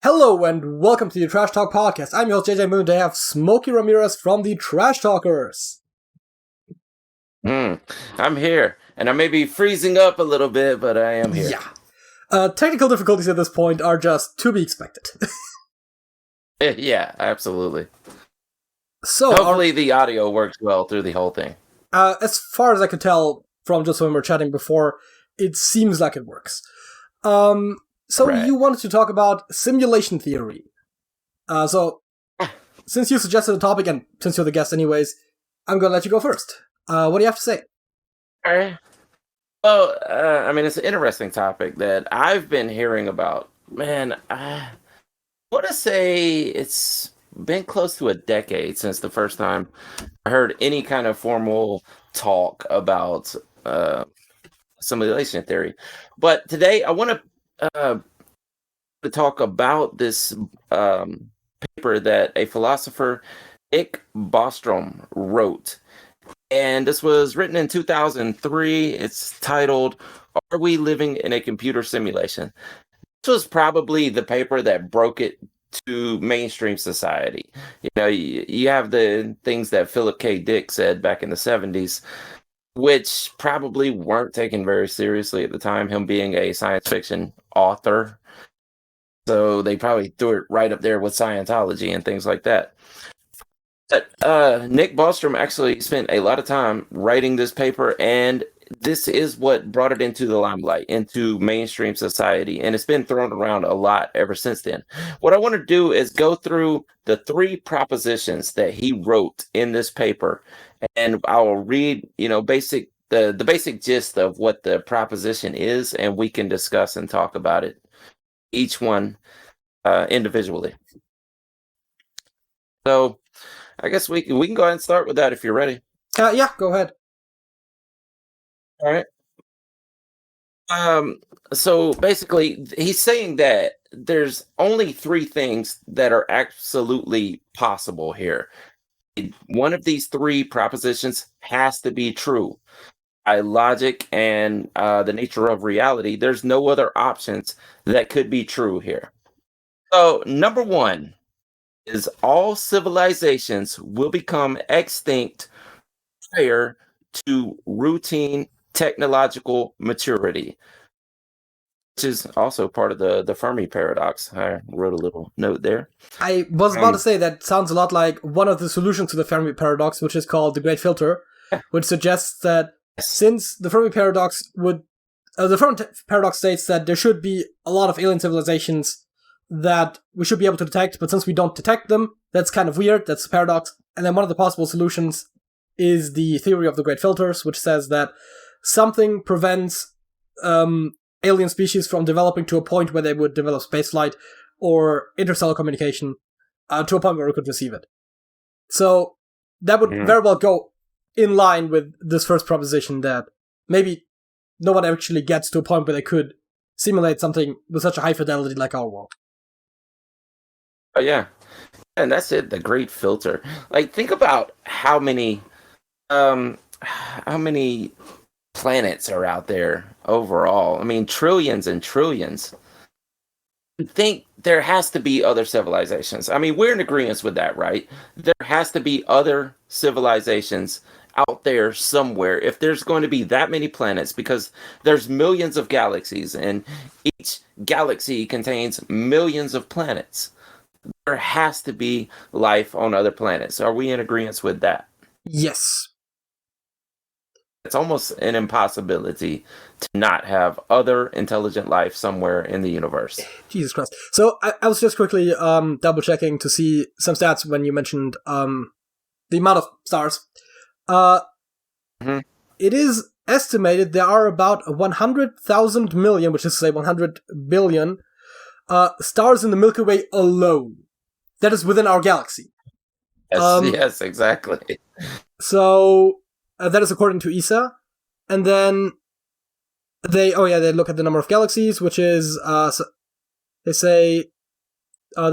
Hello and welcome to the Trash Talk Podcast. I'm your host JJ Moon. Today I have Smokey Ramirez from the Trash Talkers. I'm here, and I may be freezing up a little bit, but I am here. Yeah. Technical difficulties at this point are just to be expected. Yeah, absolutely. So hopefully the audio works well through the whole thing. As far as I could tell from just when we were chatting before, it seems like it works. So Right. You wanted to talk about simulation theory. Since you suggested the topic, and since you're the guest anyways, I'm gonna let you go first. What do you have to say? All right. Well, it's an interesting topic that I've been hearing about. Man, I want to say it's been close to a decade since the first time I heard any kind of formal talk about simulation theory. But today I want to talk about this paper that a philosopher, Nick Bostrom, wrote. And this was written in 2003. It's titled, "Are We Living in a Computer Simulation?" This was probably the paper that broke it to mainstream society. You know, you have the things that Philip K. Dick said back in the 70s, which probably weren't taken very seriously at the time, him being a science fiction author. So they probably threw it right up there with Scientology and things like that. But Nick Bostrom actually spent a lot of time writing this paper, and this is what brought it into the limelight, into mainstream society, and it's been thrown around a lot ever since then. What I want to do is go through the three propositions that he wrote in this paper, and I'll read, the basic gist of what the proposition is, and we can discuss and talk about it, each one individually. So I guess we can go ahead and start with that if you're ready. Yeah, go ahead. All right. So basically, he's saying that there's only three things that are absolutely possible here. One of these three propositions has to be true. By logic and the nature of reality, there's no other options that could be true here. So number one is all civilizations will become extinct prior to routine technological maturity, which is also part of the Fermi paradox. I wrote a little note there. I was about to say that sounds a lot like one of the solutions to the Fermi paradox, which is called the Great Filter, which suggests that since the Fermi paradox states that there should be a lot of alien civilizations that we should be able to detect, but since we don't detect them, that's kind of weird. That's a paradox. And then one of the possible solutions is the theory of the Great Filters, which says that something prevents alien species from developing to a point where they would develop spaceflight or interstellar communication to a point where we could receive it. So that would very well go in line with this first proposition that maybe no one actually gets to a point where they could simulate something with such a high fidelity like our world. Oh, yeah. And that's it, the Great Filter. Like, think about how many planets are out there overall. I mean, trillions and trillions. I think there has to be other civilizations. I mean, we're in agreement with that, right? There has to be other civilizations out there somewhere if there's going to be that many planets, because there's millions of galaxies and each galaxy contains millions of planets. There has to be life on other planets. Are we in agreement with that? Yes. It's almost an impossibility to not have other intelligent life somewhere in the universe. Jesus Christ. So I was just quickly double checking to see some stats when you mentioned the amount of stars. It is estimated there are about 100,000 million, which is to say 100 billion, stars in the Milky Way alone. That is within our galaxy. Yes, exactly. So that is according to ESA. And then they look at the number of galaxies, which is, they say, and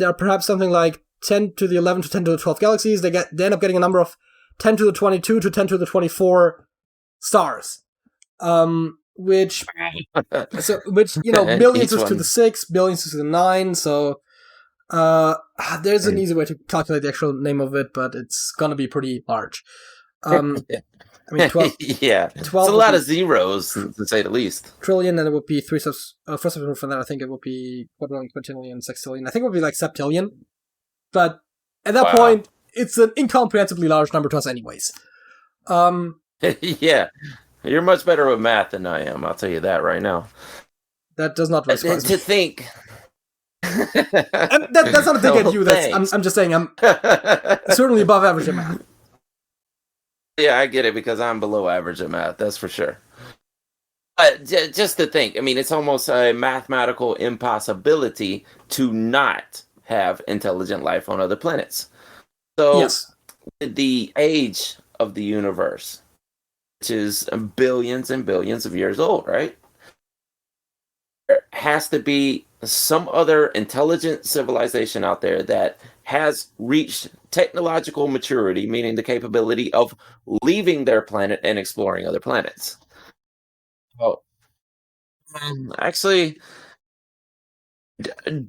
there are perhaps something like 10 to the 11 to 10 to the 12 galaxies. They end up getting a number of 10 to the 22 to 10 to the 24 stars. which And millions each is to one- the 6, billions is to the 9, so there's an easy way to calculate the actual name of it, but it's gonna be pretty large. I mean, 12 yeah, it's 12 a would lot be of zeros to say the least. trillion, and it would be three steps. First step from that, I think it would be quadrillion, quintillion, sextillion. I think it would be like septillion. But at that Wow. point, it's an incomprehensibly large number to us, anyways. Yeah, you're much better with math than I am. I'll tell you that right now. That does not really surprise To me. think. And that's not a dig at you. Thanks. I'm just saying I'm certainly above average at math. Yeah, I get it because I'm below average at math. That's for sure. But just to think, I mean, it's almost a mathematical impossibility to not have intelligent life on other planets. So, Yes. the age of the universe, which is billions and billions of years old, right? There has to be some other intelligent civilization out there that has reached technological maturity, meaning the capability of leaving their planet and exploring other planets. Well, actually,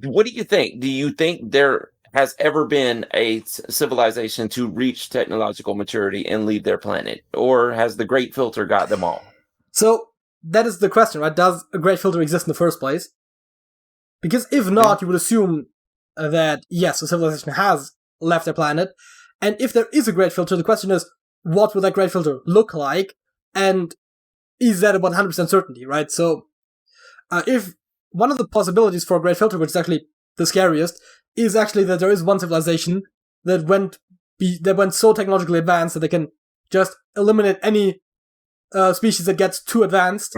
what do you think? Do you think there has ever been a civilization to reach technological maturity and leave their planet? Or has the Great Filter got them all? So that is the question, right? Does a great filter exist in the first place? Because if not, you would assume that yes, a civilization has left their planet, and if there is a great filter, the question is, what would that great filter look like, and is that a 100% certainty, right? So, if one of the possibilities for a great filter, which is actually the scariest, is actually that there is one civilization that went so technologically advanced that they can just eliminate any species that gets too advanced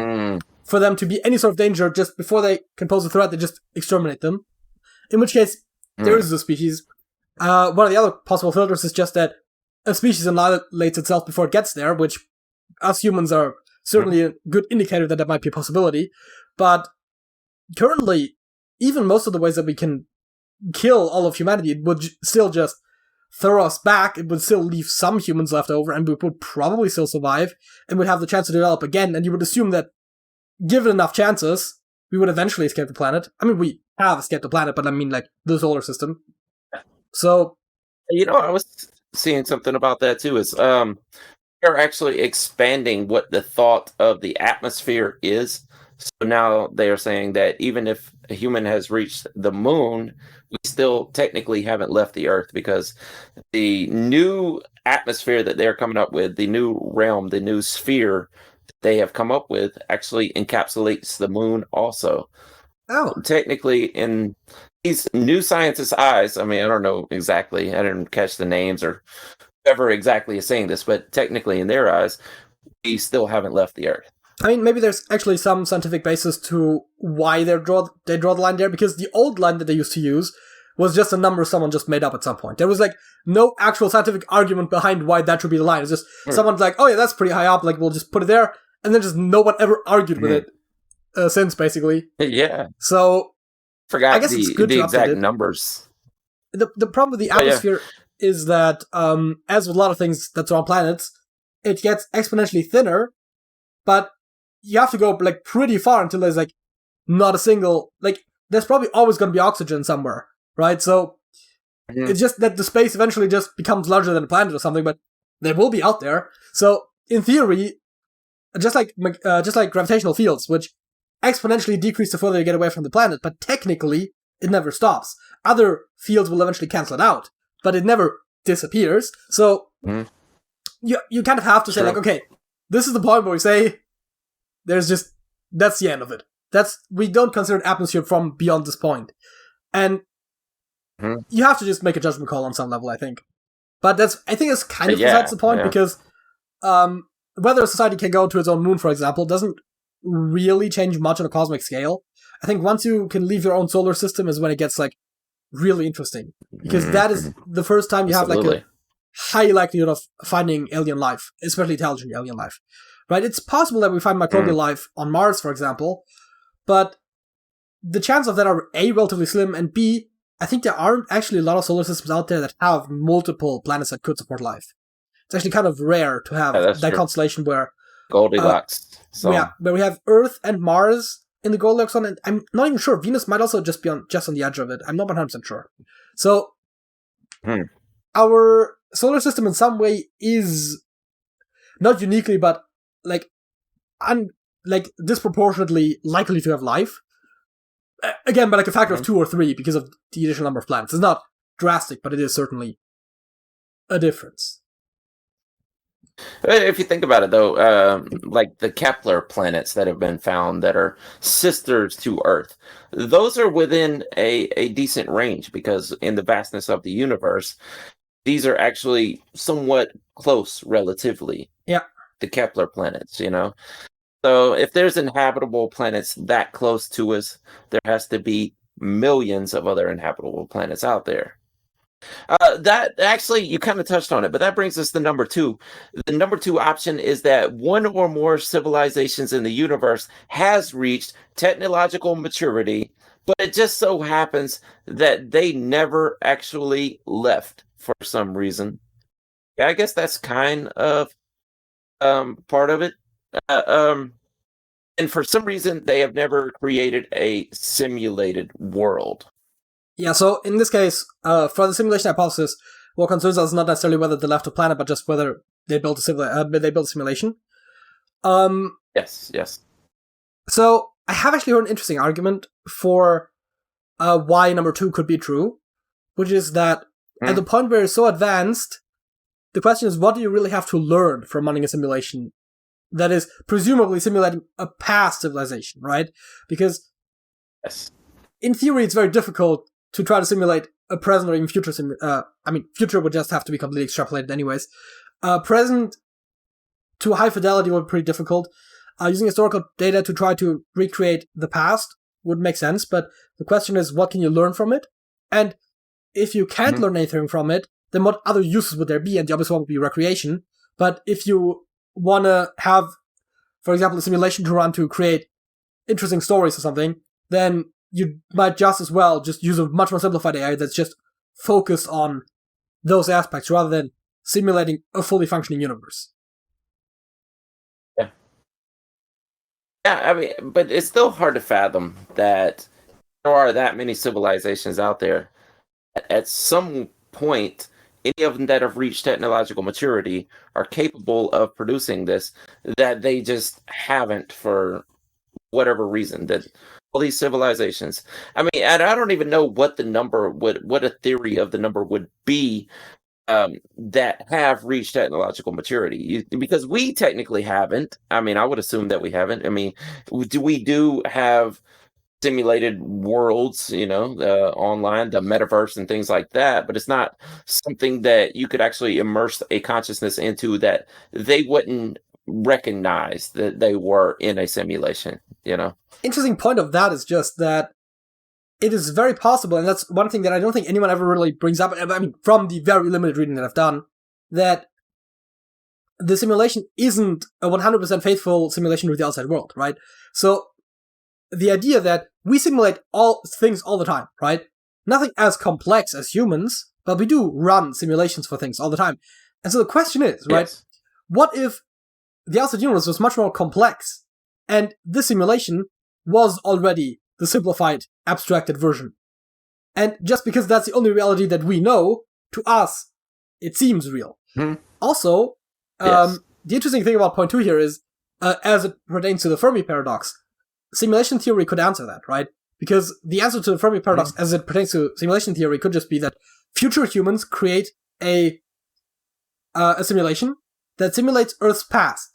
for them to be any sort of danger just before they can pose a threat, they just exterminate them. In which case, there is a species. One of the other possible filters is just that a species annihilates itself before it gets there, which us humans are certainly a good indicator that might be a possibility. But currently, even most of the ways that we can kill all of humanity, it would still just throw us back. It would still leave some humans left over, and we would probably still survive, and would have the chance to develop again. And you would assume that, given enough chances, we would eventually escape the planet. I mean, we have escaped the planet, but I mean, like, the solar system. So, I was seeing something about that too. Is they're actually expanding what the thought of the atmosphere is. So now they are saying that even if a human has reached the moon, we still technically haven't left the Earth, because the new atmosphere that they're coming up with, the new realm, the new sphere that they have come up with, actually encapsulates the moon also. Technically, in these new scientists' eyes, I mean, I don't know exactly, I didn't catch the names or whoever exactly is saying this, but technically in their eyes, we still haven't left the Earth. I mean, maybe there's actually some scientific basis to why they draw the line there, because the old line that they used to use was just a number someone just made up at some point. There was, like, no actual scientific argument behind why that should be the line. It's just someone's like, oh yeah, that's pretty high up, like, we'll just put it there, and then just no one ever argued with it since, basically. Yeah. So, Forgot I guess it's good the to exact update it. numbers. The problem with the atmosphere is that, as with a lot of things that surround planets, it gets exponentially thinner, but you have to go, like, pretty far until there's, like, not a single, like, there's probably always going to be oxygen somewhere, right? So, it's just that the space eventually just becomes larger than a planet or something, but they will be out there. So, in theory, just like gravitational fields, which exponentially decrease the further you get away from the planet, but technically, it never stops. Other fields will eventually cancel it out, but it never disappears. So, you kind of have to say, like, okay, this is the point where we say, that's the end of it. We don't consider an atmosphere from beyond this point. And you have to just make a judgment call on some level, I think. But I think it's kind of besides the point, because whether a society can go to its own moon, for example, doesn't really change much on a cosmic scale. I think once you can leave your own solar system is when it gets, like, really interesting. Because that is the first time you have, like, a high likelihood of finding alien life, especially intelligent alien life. Right? It's possible that we find microbial life on Mars, for example, but the chances of that are A, relatively slim, and B, I think there aren't actually a lot of solar systems out there that have multiple planets that could support life. It's actually kind of rare to have that constellation where Goldilocks. So where we have Earth and Mars in the Goldilocks zone, and I'm not even sure. Venus might also just be on the edge of it. I'm not 100% sure. So our solar system in some way is not uniquely, but like disproportionately likely to have life. Again, by like a factor of 2 or 3 because of the additional number of planets. It's not drastic, but it is certainly a difference. If you think about it, though, like the Kepler planets that have been found that are sisters to Earth, those are within a decent range because in the vastness of the universe, these are actually somewhat close relatively. Yeah. The Kepler planets, So if there's inhabitable planets that close to us, there has to be millions of other inhabitable planets out there. That actually, you kind of touched on it, but that brings us to number 2. The number 2 option is that one or more civilizations in the universe has reached technological maturity, but it just so happens that they never actually left for some reason. Yeah, I guess that's kind of part of it. And for some reason, they have never created a simulated world. Yeah, so in this case, for the simulation hypothesis, what concerns us is not necessarily whether they left a planet, but just whether they built a simulation. Yes. So I have actually heard an interesting argument for why number 2 could be true, which is that at the point where it's so advanced, the question is, what do you really have to learn from running a simulation that is presumably simulating a past civilization, right? Because in theory, it's very difficult to try to simulate a present or even future. Future would just have to be completely extrapolated anyways. Present to high fidelity would be pretty difficult. Using historical data to try to recreate the past would make sense, but the question is, what can you learn from it? And if you can't learn anything from it, then what other uses would there be? And the obvious one would be recreation. But if you want to have, for example, a simulation to run to create interesting stories or something, then you might just as well just use a much more simplified AI that's just focused on those aspects rather than simulating a fully functioning universe. Yeah, I mean, but it's still hard to fathom that there are that many civilizations out there. At some point, any of them that have reached technological maturity are capable of producing this, that they just haven't for whatever reason. That all these civilizations, I mean, and I don't even know what a theory of the number would be that have reached technological maturity, because we technically haven't. I mean, I would assume that we haven't. I mean, we do have simulated worlds, online, the metaverse and things like that, but it's not something that you could actually immerse a consciousness into that they wouldn't recognize that they were in a simulation. Interesting point of that is just that it is very possible, and that's one thing that I don't think anyone ever really brings up, I mean, from the very limited reading that I've done, that the simulation isn't a 100% faithful simulation with the outside world, right? So the idea that we simulate all things all the time, right? Nothing as complex as humans, but we do run simulations for things all the time. And so the question is, right? Yes. What if the outside universe was much more complex, and this simulation was already the simplified, abstracted version? And just because that's the only reality that we know, to us, it seems real. Also, the interesting thing about point 2 here is, as it pertains to the Fermi paradox, simulation theory could answer that, right? Because the answer to the Fermi paradox, as it pertains to simulation theory, could just be that future humans create a simulation that simulates Earth's past.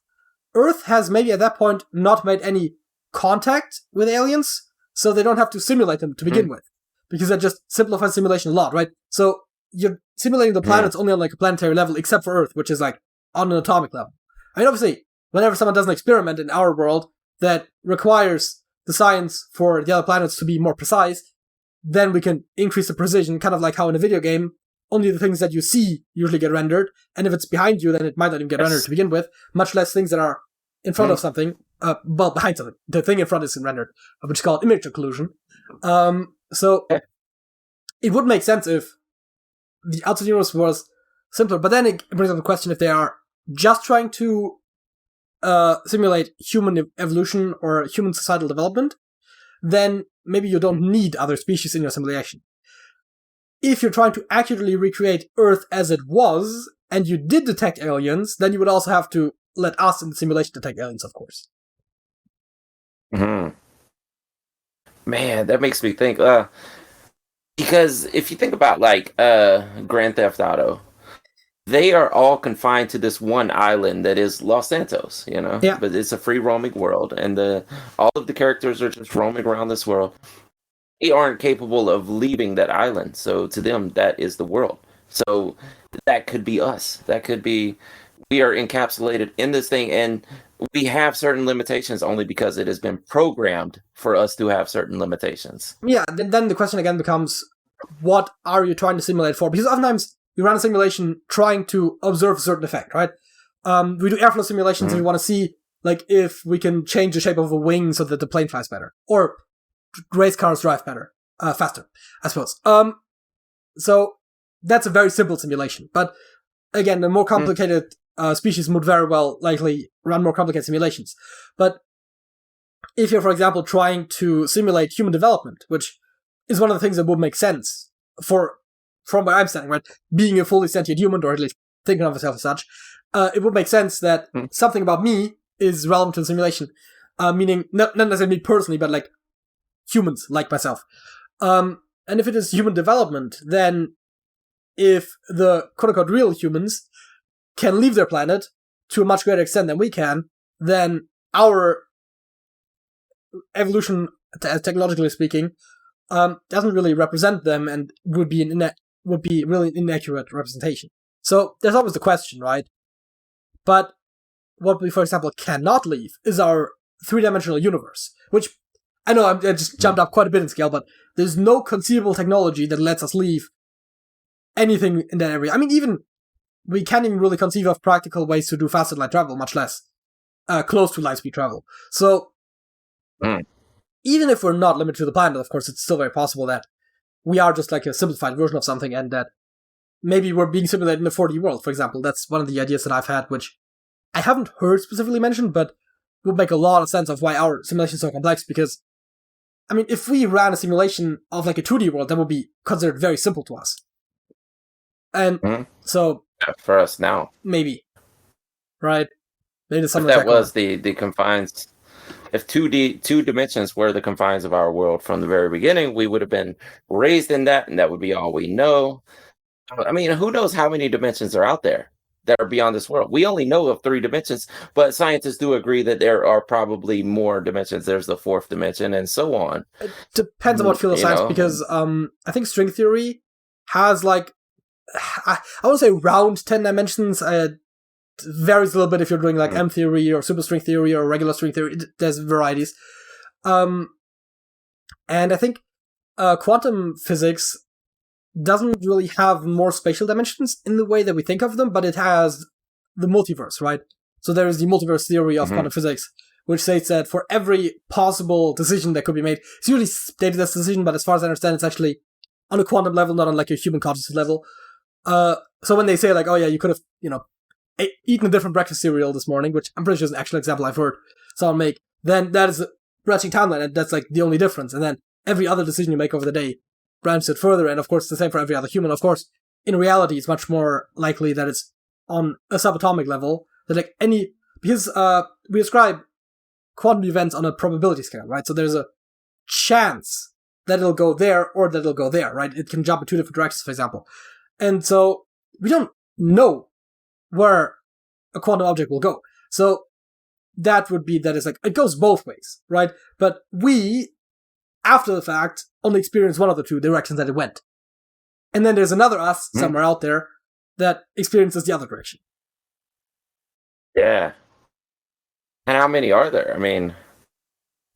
Earth has maybe at that point not made any contact with aliens, so they don't have to simulate them to begin with, because that just simplifies simulation a lot, right? So you're simulating the planets only on like a planetary level, except for Earth, which is like on an atomic level. I mean, obviously, whenever someone does an experiment in our world that requires the science for the other planets to be more precise, then we can increase the precision, kind of like how in a video game, only the things that you see usually get rendered, and if it's behind you, then it might not even get rendered to begin with, much less things that are in front of something, behind something. The thing in front isn't rendered, which is called image occlusion. So it would make sense if the outside universe was simpler, but then it brings up the question if they are just trying to simulate human evolution or human societal development, then maybe you don't need other species in your simulation. If you're trying to accurately recreate Earth as it was, and you did detect aliens, then you would also have to let us in the simulation detect aliens, of course. Man, that makes me think. Because if you think about like Grand Theft Auto, they are all confined to this one island that is Los Santos, you know. Yeah. But it's a free roaming world, and all of the characters are just roaming around this world. They aren't capable of leaving that island, so to them, that is the world. So that could be us. That could be we are encapsulated in this thing, and we have certain limitations only because it has been programmed for us to have certain limitations. Yeah, then the question again becomes, what are you trying to simulate for? Because oftentimes you run a simulation trying to observe a certain effect, right? We do airflow simulations and we want to see like if we can change the shape of a wing so that the plane flies better, or race cars drive better, faster, I suppose. So that's a very simple simulation, but again, the more complicated species would very well likely run more complicated simulations. But if you're, for example, trying to simulate human development, which is one of the things that would make sense from where I'm standing, right? Being a fully sentient human, or at least thinking of myself as such, it would make sense that something about me is relevant to the simulation. Meaning, not necessarily me personally, but like humans like myself. And if it is human development, then if the quote-unquote real humans can leave their planet to a much greater extent than we can, then our evolution, technologically speaking, doesn't really represent them and would be really an inaccurate representation. So there's always the question, right? But what we, for example, cannot leave is our three-dimensional universe, which I know I just jumped up quite a bit in scale, but there's no conceivable technology that lets us leave anything in that area. I mean, even we can't even really conceive of practical ways to do faster light travel, much less close to light speed travel. So even if we're not limited to the planet, of course, it's still very possible that we are just like a simplified version of something, and that maybe we're being simulated in a 4D world, for example. That's one of the ideas that I've had, which I haven't heard specifically mentioned, but would make a lot of sense of why our simulation is so complex, because, I mean, if we ran a simulation of like a 2D world, that would be considered very simple to us. And so... For us now. Maybe. Right? Maybe if that was the confines... If two dimensions were the confines of our world from the very beginning, we would have been raised in that, and that would be all we know. I mean, who knows how many dimensions are out there that are beyond this world? We only know of 3 dimensions, but scientists do agree that there are probably more dimensions. There's the 4th dimension, and so on. It depends on what field of science, because I think string theory has like, I want to say around 10 dimensions. Varies a little bit if you're doing like M theory or superstring theory or regular string theory. There's varieties. And I think quantum physics doesn't really have more spatial dimensions in the way that we think of them, but it has the multiverse, right? So there is the multiverse theory of quantum physics, which states that for every possible decision that could be made, it's usually stated as a decision, but as far as I understand, it's actually on a quantum level, not on like a human consciousness level. So when they say like, oh yeah, you could have, eaten a different breakfast cereal this morning, which I'm pretty sure is an actual example I've heard someone make, then that is a branching timeline, and that's like the only difference. And then every other decision you make over the day branches it further, and of course it's the same for every other human. Of course, in reality, it's much more likely that it's on a subatomic level, that like because we describe quantum events on a probability scale, right? So there's a chance that it'll go there or that it'll go there, right? It can jump in 2 different directions, for example. And so we don't know where a quantum object will go. So that would be that it's like, it goes both ways, right? But we, after the fact, only experience one of the 2 directions that it went. And then there's another us somewhere out there that experiences the other direction. Yeah. And how many are there? I mean,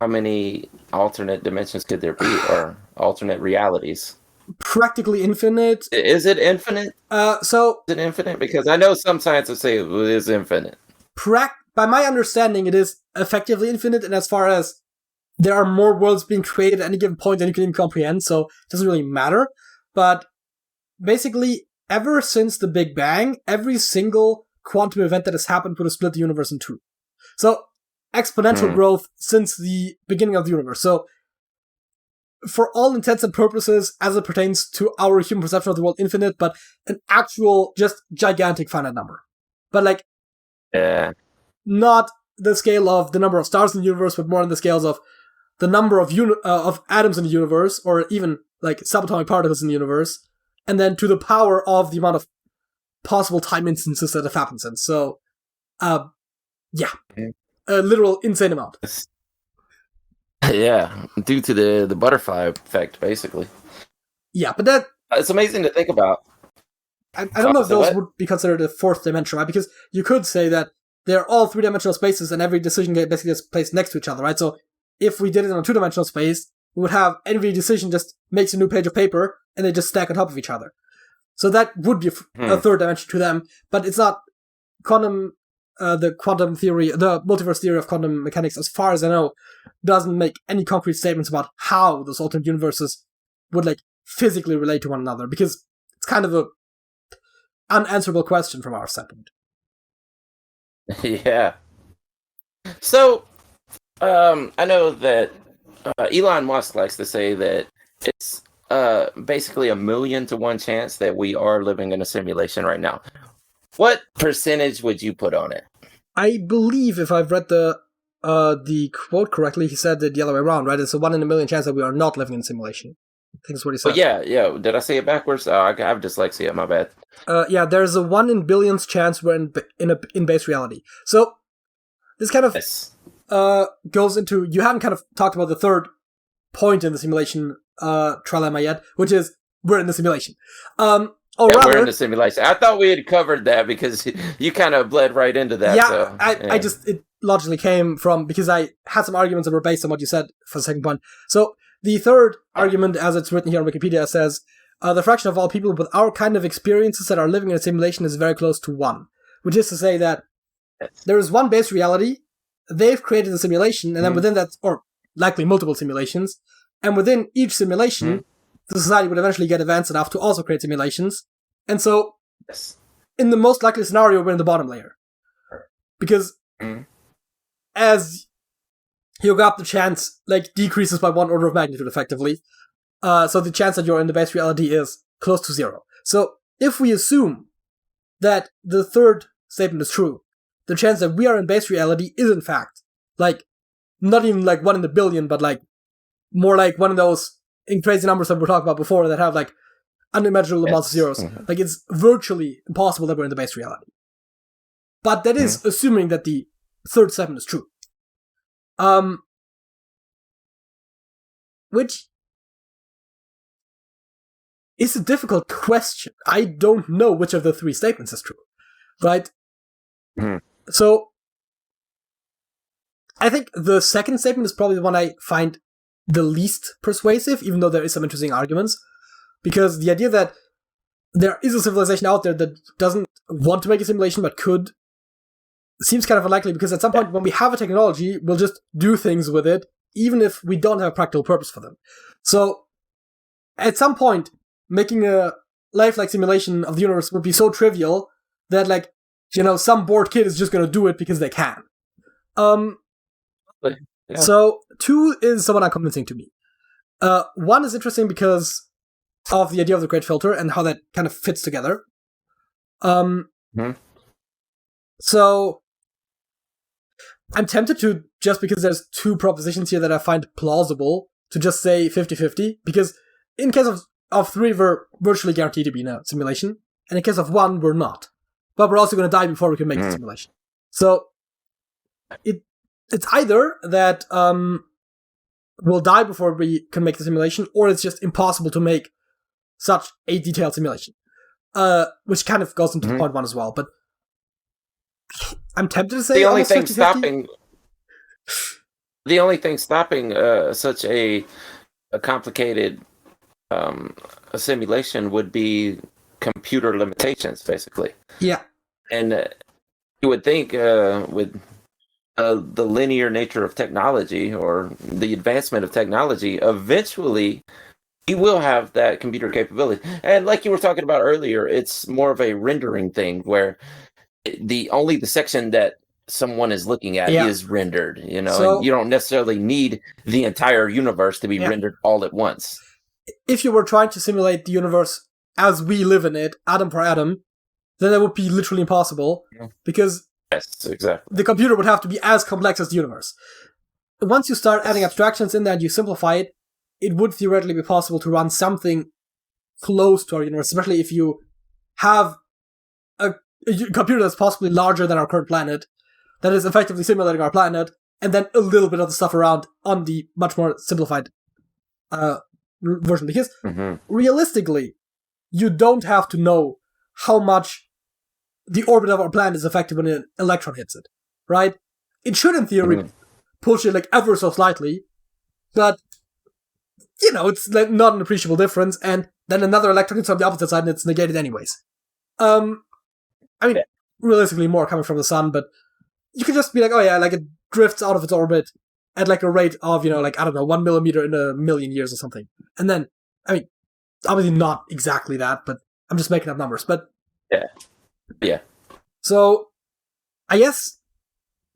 how many alternate dimensions could there be, or alternate realities? Practically infinite. Is it infinite? Is it infinite? Because I know some scientists say it is infinite. By my understanding, it is effectively infinite, and as far as there are more worlds being created at any given point than you can even comprehend, so it doesn't really matter. But basically, ever since the Big Bang, every single quantum event that has happened would have split the universe in 2. So exponential growth since the beginning of the universe. So for all intents and purposes, as it pertains to our human perception of the world, infinite, but an actual, just gigantic finite number. But like, not the scale of the number of stars in the universe, but more on the scales of the number of atoms in the universe, or even like subatomic particles in the universe, and then to the power of the amount of possible time instances that have happened since. So, yeah, a literal insane amount. Yeah, due to the butterfly effect, basically. Yeah, but that it's amazing to think about. I don't know if those would be considered a fourth dimension, right? Because you could say that they're all three-dimensional spaces, and every decision basically gets placed next to each other, right? So if we did it on a two-dimensional space, we would have every decision just makes a new page of paper, and they just stack on top of each other. So that would be a third dimension to them, but it's not quantum. The quantum theory, the multiverse theory of quantum mechanics, as far as I know, doesn't make any concrete statements about how those alternate universes would like physically relate to one another, because it's kind of a unanswerable question from our standpoint. Yeah. So, I know that Elon Musk likes to say that it's basically 1,000,000 to 1 chance that we are living in a simulation right now. What percentage would you put on it? I believe, if I've read the quote correctly, he said it the other way around, right? It's a 1 in a million chance that we are not living in a simulation. I think that's what he said. Oh, yeah. Did I say it backwards? I have dyslexia. My bad. Yeah, there's a 1 in billions chance we're in base reality. So this kind of goes into, you haven't kind of talked about the third point in the simulation trilemma yet, which is we're in the simulation. We're in the simulation. I thought we had covered that because you kind of bled right into that. Yeah, so, I just, it logically came from, because I had some arguments that were based on what you said for the second point. So the third argument, as it's written here on Wikipedia, says, the fraction of all people with our kind of experiences that are living in a simulation is very close to 1. Which is to say that there is one base reality, they've created a simulation, and then within that, or likely multiple simulations, and within each simulation, the society would eventually get advanced enough to also create simulations. And so, in the most likely scenario, we're in the bottom layer. Because as you go up, the chance like decreases by 1 order of magnitude, effectively. So the chance that you're in the base reality is close to 0. So if we assume that the third statement is true, the chance that we are in base reality is in fact, like, not even like 1 in a billion, but like more like one of those in crazy numbers that we were talking about before that have like unimaginable amounts of zeros. Like, it's virtually impossible that we're in the base reality. But that is assuming that the third statement is true. Which is a difficult question. I don't know which of the 3 statements is true. Right? So, I think the second statement is probably the one I find the least persuasive, even though there is some interesting arguments. Because the idea that there is a civilization out there that doesn't want to make a simulation but could seems kind of unlikely, because at some point when we have a technology, we'll just do things with it, even if we don't have a practical purpose for them. So, at some point, making a lifelike simulation of the universe would be so trivial that, like, you know, some bored kid is just going to do it because they can. So, 2 is somewhat unconvincing to me. 1 is interesting because of the idea of the Great Filter and how that kind of fits together. So, I'm tempted to, just because there's 2 propositions here that I find plausible, to just say 50-50, because in case of 3, we're virtually guaranteed to be in a simulation, and in case of 1, we're not. But we're also going to die before we can make the simulation. So, it's either that we'll die before we can make the simulation, or it's just impossible to make such a detailed simulation. Which kind of goes into point 1 as well, but I'm tempted to say the only thing 50-50. stopping such a complicated a simulation would be computer limitations, basically. Yeah. And you would think with the linear nature of technology, or the advancement of technology, eventually we will have that computer capability. And like you were talking about earlier, it's more of a rendering thing, where the section that someone is looking at Yeah. is rendered, you know, So- and you don't necessarily need the entire universe to be Yeah. rendered all at once. If you were trying to simulate the universe as we live in it, atom for atom, then that would be literally impossible, Yeah. because Yes, exactly. the computer would have to be as complex as the universe. Once you start adding abstractions in there and you simplify it, it would theoretically be possible to run something close to our universe, especially if you have a computer that's possibly larger than our current planet, that is effectively simulating our planet, and then a little bit of the stuff around on the much more simplified version. Because realistically, you don't have to know how much the orbit of our planet is affected when an electron hits it, right? It should, in theory, push it like ever so slightly, but you know, it's like not an appreciable difference, and then another electron hits on the opposite side and it's negated anyways. I mean, realistically more coming from the sun, but you could just be like, oh yeah, like it drifts out of its orbit at like a rate of, you know, like, I don't know, 1 millimeter in a million years or something. And then, I mean, obviously not exactly that, but I'm just making up numbers, but... Yeah. So, I guess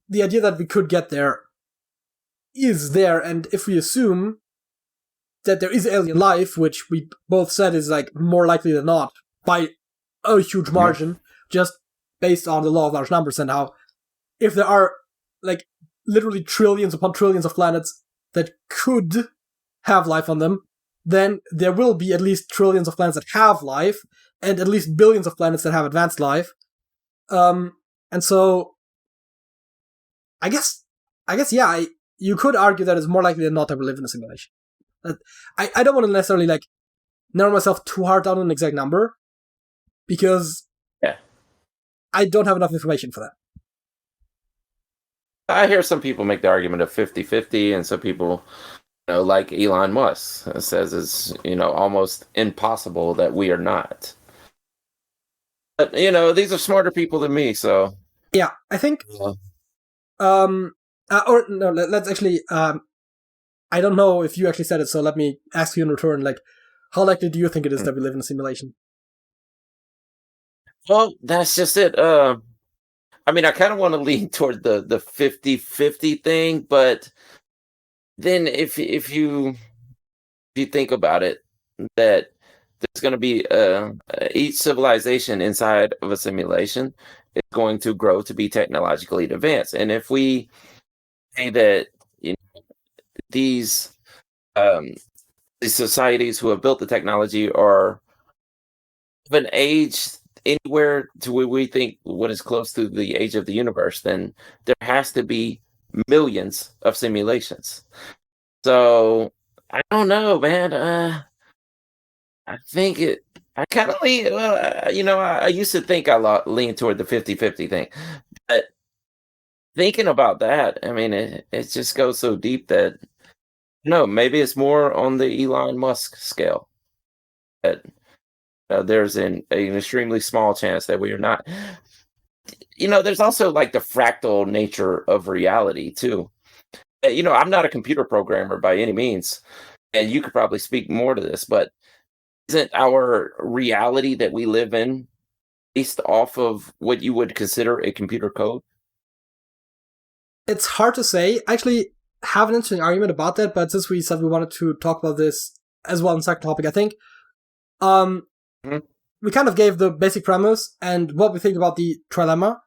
the idea that we could get there is there, and if we assume that there is alien life, which we both said is like more likely than not, by a huge margin, just based on the law of large numbers, and how if there are like literally trillions upon trillions of planets that could have life on them, then there will be at least trillions of planets that have life, and at least billions of planets that have advanced life. And so I guess yeah, you could argue that it's more likely than not that we live in a simulation. I don't want to necessarily like narrow myself too hard down on an exact number, because I don't have enough information for that. I hear some people make the argument of 50-50, and some people, you know, like Elon Musk says it's, you know, almost impossible that we are not. But, you know, these are smarter people than me, so... Yeah, I think... or, no, let's actually... I don't know if you actually said it, so let me ask you in return, like, how likely do you think it is that we live in a simulation? Well, that's just it. I mean, I kind of want to lean toward the 50-50 thing, but then if you think about it, that there's going to be each civilization inside of a simulation is going to grow to be technologically advanced, and if we say that, you know, these societies who have built the technology are of an age anywhere to where we think what is close to the age of the universe, then there has to be millions of simulations. So I don't know, man. I think I kind of lean. Well, you know, I used to think I lean toward the 50-50 thing, but thinking about that, I mean, it just goes so deep that no, maybe it's more on the Elon Musk scale. That there's an extremely small chance that we are not. You know, there's also like the fractal nature of reality too. You know, I'm not a computer programmer by any means, and you could probably speak more to this, but isn't our reality that we live in based off of what you would consider a computer code? It's hard to say. I actually have an interesting argument about that, but since we said we wanted to talk about this as well in the second topic, I think we kind of gave the basic premise and what we think about the trilemma.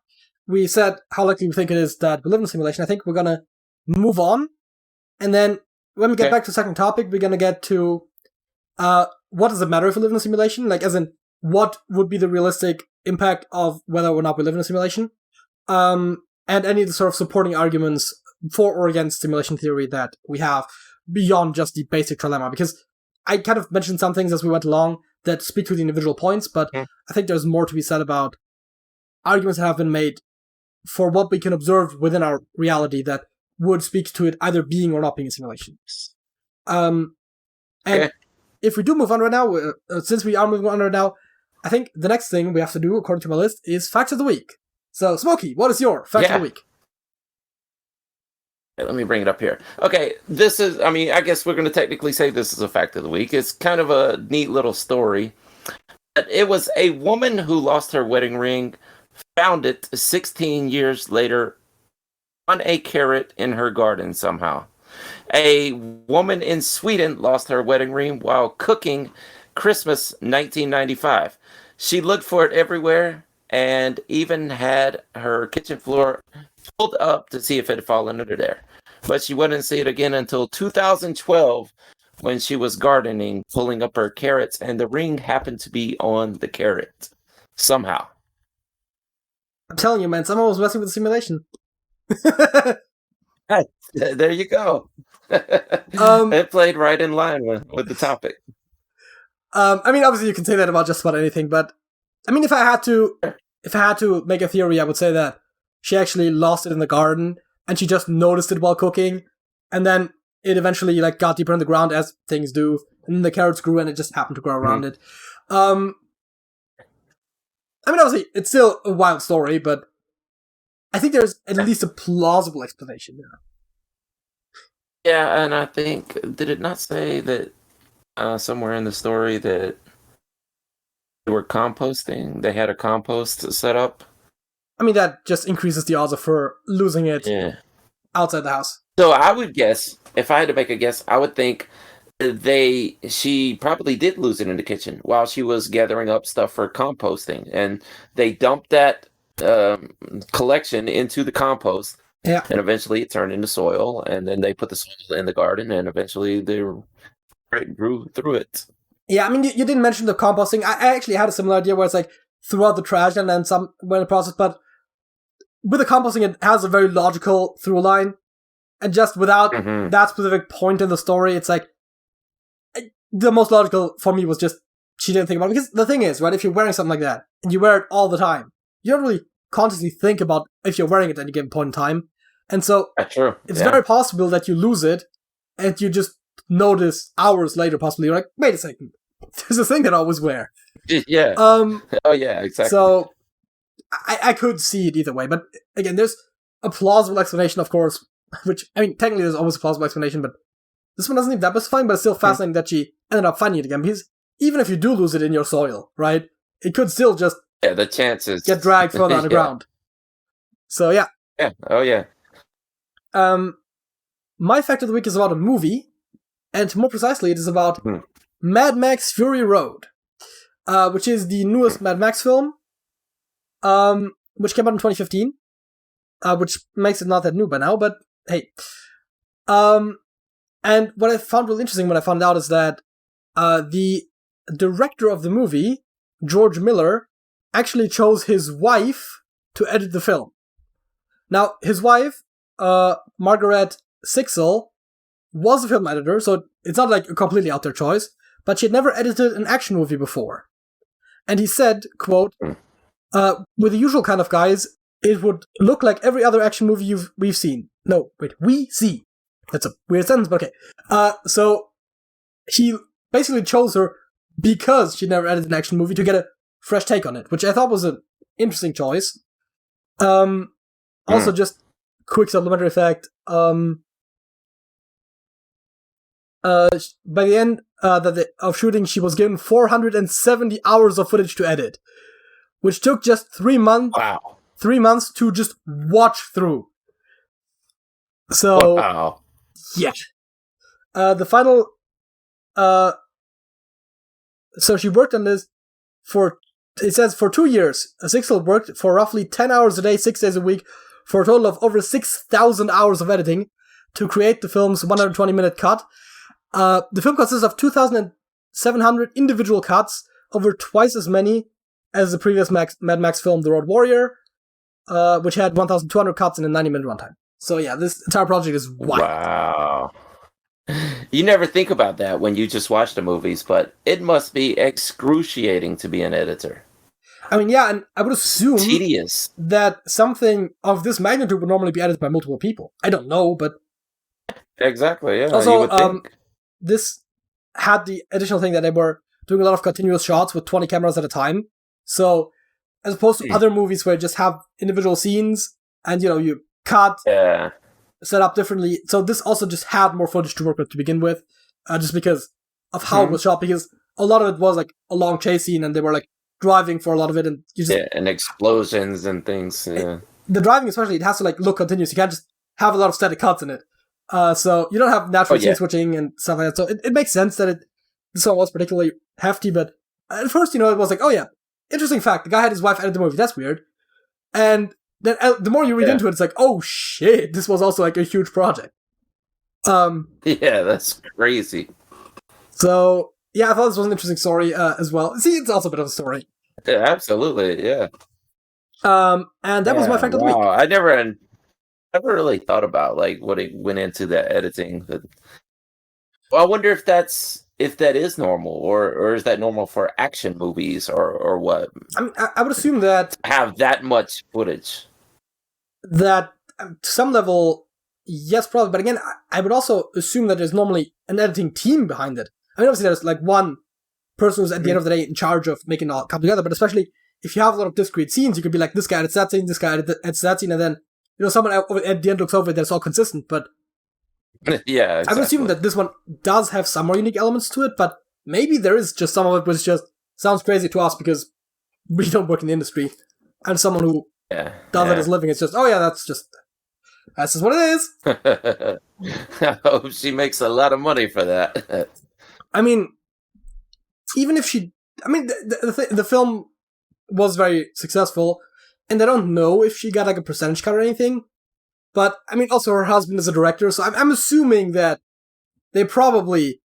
We said how likely we think it is that we live in a simulation. I think we're gonna move on, and then when we get back to the second topic, we're gonna get to what does it matter if we live in a simulation? Like, as in, what would be the realistic impact of whether or not we live in a simulation? And any of the sort of supporting arguments for or against simulation theory that we have beyond just the basic trilemma. Because I kind of mentioned some things as we went along that speak to the individual points, but I think there's more to be said about arguments that have been made for what we can observe within our reality that would speak to it either being or not being a simulation. And if we do move on right now, since we are moving on right now, I think the next thing we have to do, according to my list, is Facts of the Week. So, Smokey, what is your Fact of the Week? Let me bring it up here. Okay, this is, I mean, I guess we're going to technically say this is a Fact of the Week. It's kind of a neat little story. It was a woman who lost her wedding ring, found it 16 years later on a carrot in her garden somehow. A woman in Sweden lost her wedding ring while cooking Christmas 1995. She looked for it everywhere and even had her kitchen floor pulled up to see if it had fallen under there. But she wouldn't see it again until 2012 when she was gardening, pulling up her carrots, and the ring happened to be on the carrot somehow. I'm telling you, man, someone was messing with the simulation. There you go. It played right in line with the topic. I mean, obviously, you can say that about just about anything, but I mean, if I had to make a theory, I would say that she actually lost it in the garden, and she just noticed it while cooking, and then it eventually like got deeper in the ground as things do, and then the carrots grew, and it just happened to grow around it. I mean, obviously, it's still a wild story, but I think there's at least a plausible explanation there. Yeah, and I think, did it not say that somewhere in the story that they were composting? They had a compost set up? I mean, that just increases the odds of her losing it outside the house. So I would guess, if I had to make a guess, I would think she probably did lose it in the kitchen while she was gathering up stuff for composting, and they dumped that collection into the compost. Yeah. And eventually it turned into soil, and then they put the soil in the garden, and eventually they grew through it. Yeah, I mean, you didn't mention the composting. I actually had a similar idea where it's like throw out the trash and then some when the process, but with the composting, it has a very logical through line, and just without that specific point in the story, it's like the most logical for me was just she didn't think about it. Because the thing is, right, if you're wearing something like that and you wear it all the time, you don't really consciously think about if you're wearing it at any given point in time. And so it's very possible that you lose it and you just notice hours later, possibly, you're like, wait a second, there's a thing that I always wear. Yeah. Oh, yeah, exactly. So I could see it either way. But again, there's a plausible explanation, of course, which, I mean, technically there's always a plausible explanation, but this one doesn't seem that specifying, but it's still fascinating that she ended up finding it again. Because even if you do lose it in your soil, right, it could still just the chances get dragged further underground. So, yeah. Yeah. Oh, yeah. My fact of the week is about a movie, and more precisely, it is about Mad Max Fury Road, which is the newest Mad Max film, which came out in 2015, which makes it not that new by now, but hey. And what I found really interesting when I found out is that the director of the movie, George Miller, actually chose his wife to edit the film. Now, his wife, Margaret Sixel, was a film editor, so it's not like a completely out there choice, but she had never edited an action movie before. And he said, quote, with the usual kind of guys, it would look like every other action movie we've seen. No, wait, we see. That's a weird sentence, but okay. So he basically chose her because she never edited an action movie to get a fresh take on it, which I thought was an interesting choice. Also, just quick supplementary fact. By the end of shooting, she was given 470 hours of footage to edit, which took just 3 months. Wow. 3 months to just watch through. So, yeah. The final. So she worked on this for 2 years. Sixel worked for roughly 10 hours a day, 6 days a week, for a total of over 6,000 hours of editing to create the film's 120-minute cut. The film consists of 2,700 individual cuts, over twice as many as the previous Mad Max film, The Road Warrior, which had 1,200 cuts in a 90-minute runtime. So yeah, this entire project is wild. Wow. You never think about that when you just watch the movies, but it must be excruciating to be an editor. I mean, yeah, and I would assume tedious that something of this magnitude would normally be edited by multiple people. I don't know, but exactly, yeah. Also, you would think. This had the additional thing that they were doing a lot of continuous shots with 20 cameras at a time. So, as opposed to other movies where you just have individual scenes and, you cut, set up differently. So this also just had more footage to work with to begin with, just because of how it was shot, because a lot of it was like a long chase scene and they were like driving for a lot of it, and you just... and explosions and things, the driving especially, it has to like look continuous. You can't just have a lot of static cuts in it. So you don't have natural scene switching and stuff like that. So it makes sense that this one was particularly hefty, but at first, it was like, oh yeah, interesting fact, the guy had his wife edit the movie, that's weird. And then the more you read into it, it's like, oh shit, this was also like a huge project. Yeah, that's crazy. So, yeah, I thought this was an interesting story as well. See, it's also a bit of a story. Yeah, absolutely, yeah. And that was my fact of the week. I never really thought about like what it went into that editing. But I wonder if that is normal, or is that normal for action movies, or what? I mean, I would assume that have that much footage. That to some level, yes, probably. But again, I would also assume that there's normally an editing team behind it. I mean, obviously there's like one person who's at the end of the day in charge of making it all come together. But especially if you have a lot of discrete scenes, you could be like, this guy edits that scene, this guy edits that scene, and then someone at the end looks over it, that's all consistent. But yeah, exactly. I would assume that this one does have some more unique elements to it, but maybe there is just some of it which just sounds crazy to us because we don't work in the industry. And someone who does it as a living, it's just, oh yeah, that's just what it is. I hope she makes a lot of money for that. I mean, even if she... I mean, the film was very successful, and I don't know if she got like a percentage cut or anything, but I mean, also her husband is a director, so I'm assuming that they probably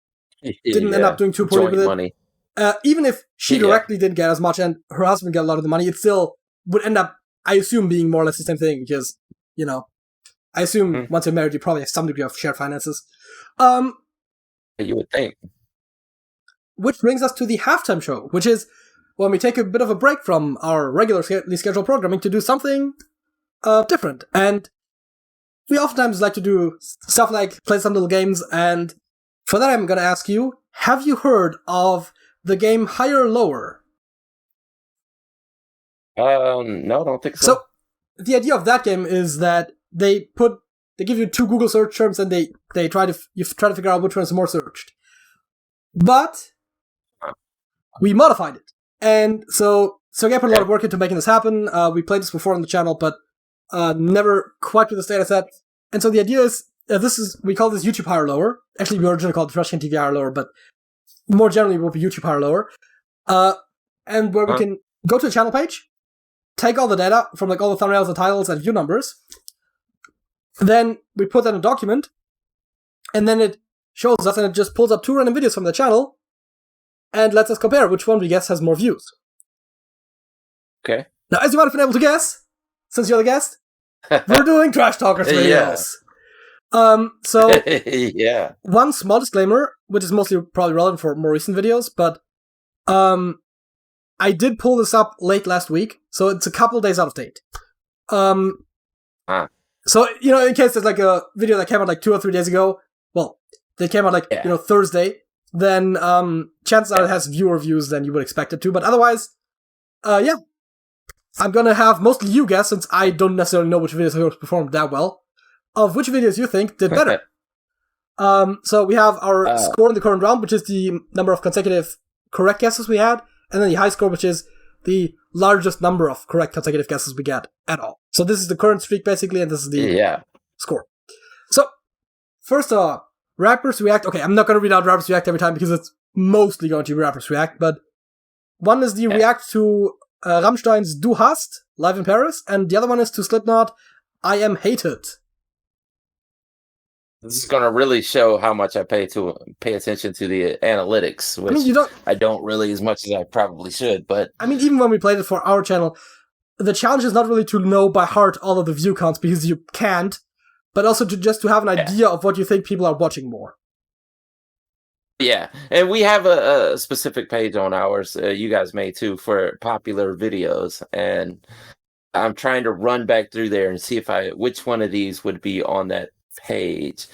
didn't end up doing too poorly with it. Money. Even if she directly didn't get as much and her husband got a lot of the money, it still would end up, I assume, being more or less the same thing, because, I assume once you're married, you probably have some degree of shared finances. You would think. Which brings us to the halftime show, which is when we take a bit of a break from our regularly scheduled programming to do something different. And we oftentimes like to do stuff like play some little games, and for that I'm going to ask you, have you heard of the game Higher or Lower? No, I don't think so. So, the idea of that game is that they give you 2 Google search terms, and you try to figure out which one is more searched. But we modified it. And so I put a lot of work into making this happen. We played this before on the channel, but never quite with this data set. And so the idea is, we call this YouTube Higher or Lower. Actually, we originally called it Russian TV Higher or Lower, but more generally it will be YouTube Higher or Lower. And where we can go to the channel page, take all the data from like all the thumbnails and titles and view numbers. Then we put that in a document, and then it shows us, and it just pulls up 2 random videos from the channel, and lets us compare which one we guess has more views. Okay. Now, as you might have been able to guess, since you're the guest, we're doing Trash Talkers videos. So, one small disclaimer, which is mostly probably relevant for more recent videos, but I did pull this up late last week, so it's a couple days out of date. So, in case there's like a video that came out like 2 or 3 days ago, well, they came out like, Thursday, then chances are it has fewer views than you would expect it to, but otherwise, I'm gonna have mostly you guess, since I don't necessarily know which videos have performed that well, of which videos you think did better. So we have our score in the current round, which is the number of consecutive correct guesses we had, and then the high score, which is the largest number of correct consecutive guesses we get at all. So this is the current streak, basically, and this is the score. So, first Rappers React. Okay, I'm not going to read out Rappers React every time because it's mostly going to be Rappers React, but one is the react to Rammstein's Du Hast, live in Paris, and the other one is to Slipknot, I Am Hated. This is going to really show how much I pay attention to the analytics, which I don't really as much as I probably should. But I mean, even when we played it for our channel, the challenge is not really to know by heart all of the view counts, because you can't, but also to have an idea of what you think people are watching more. Yeah, and we have a specific page on ours, you guys made too, for popular videos, and I'm trying to run back through there and see which one of these would be on that page,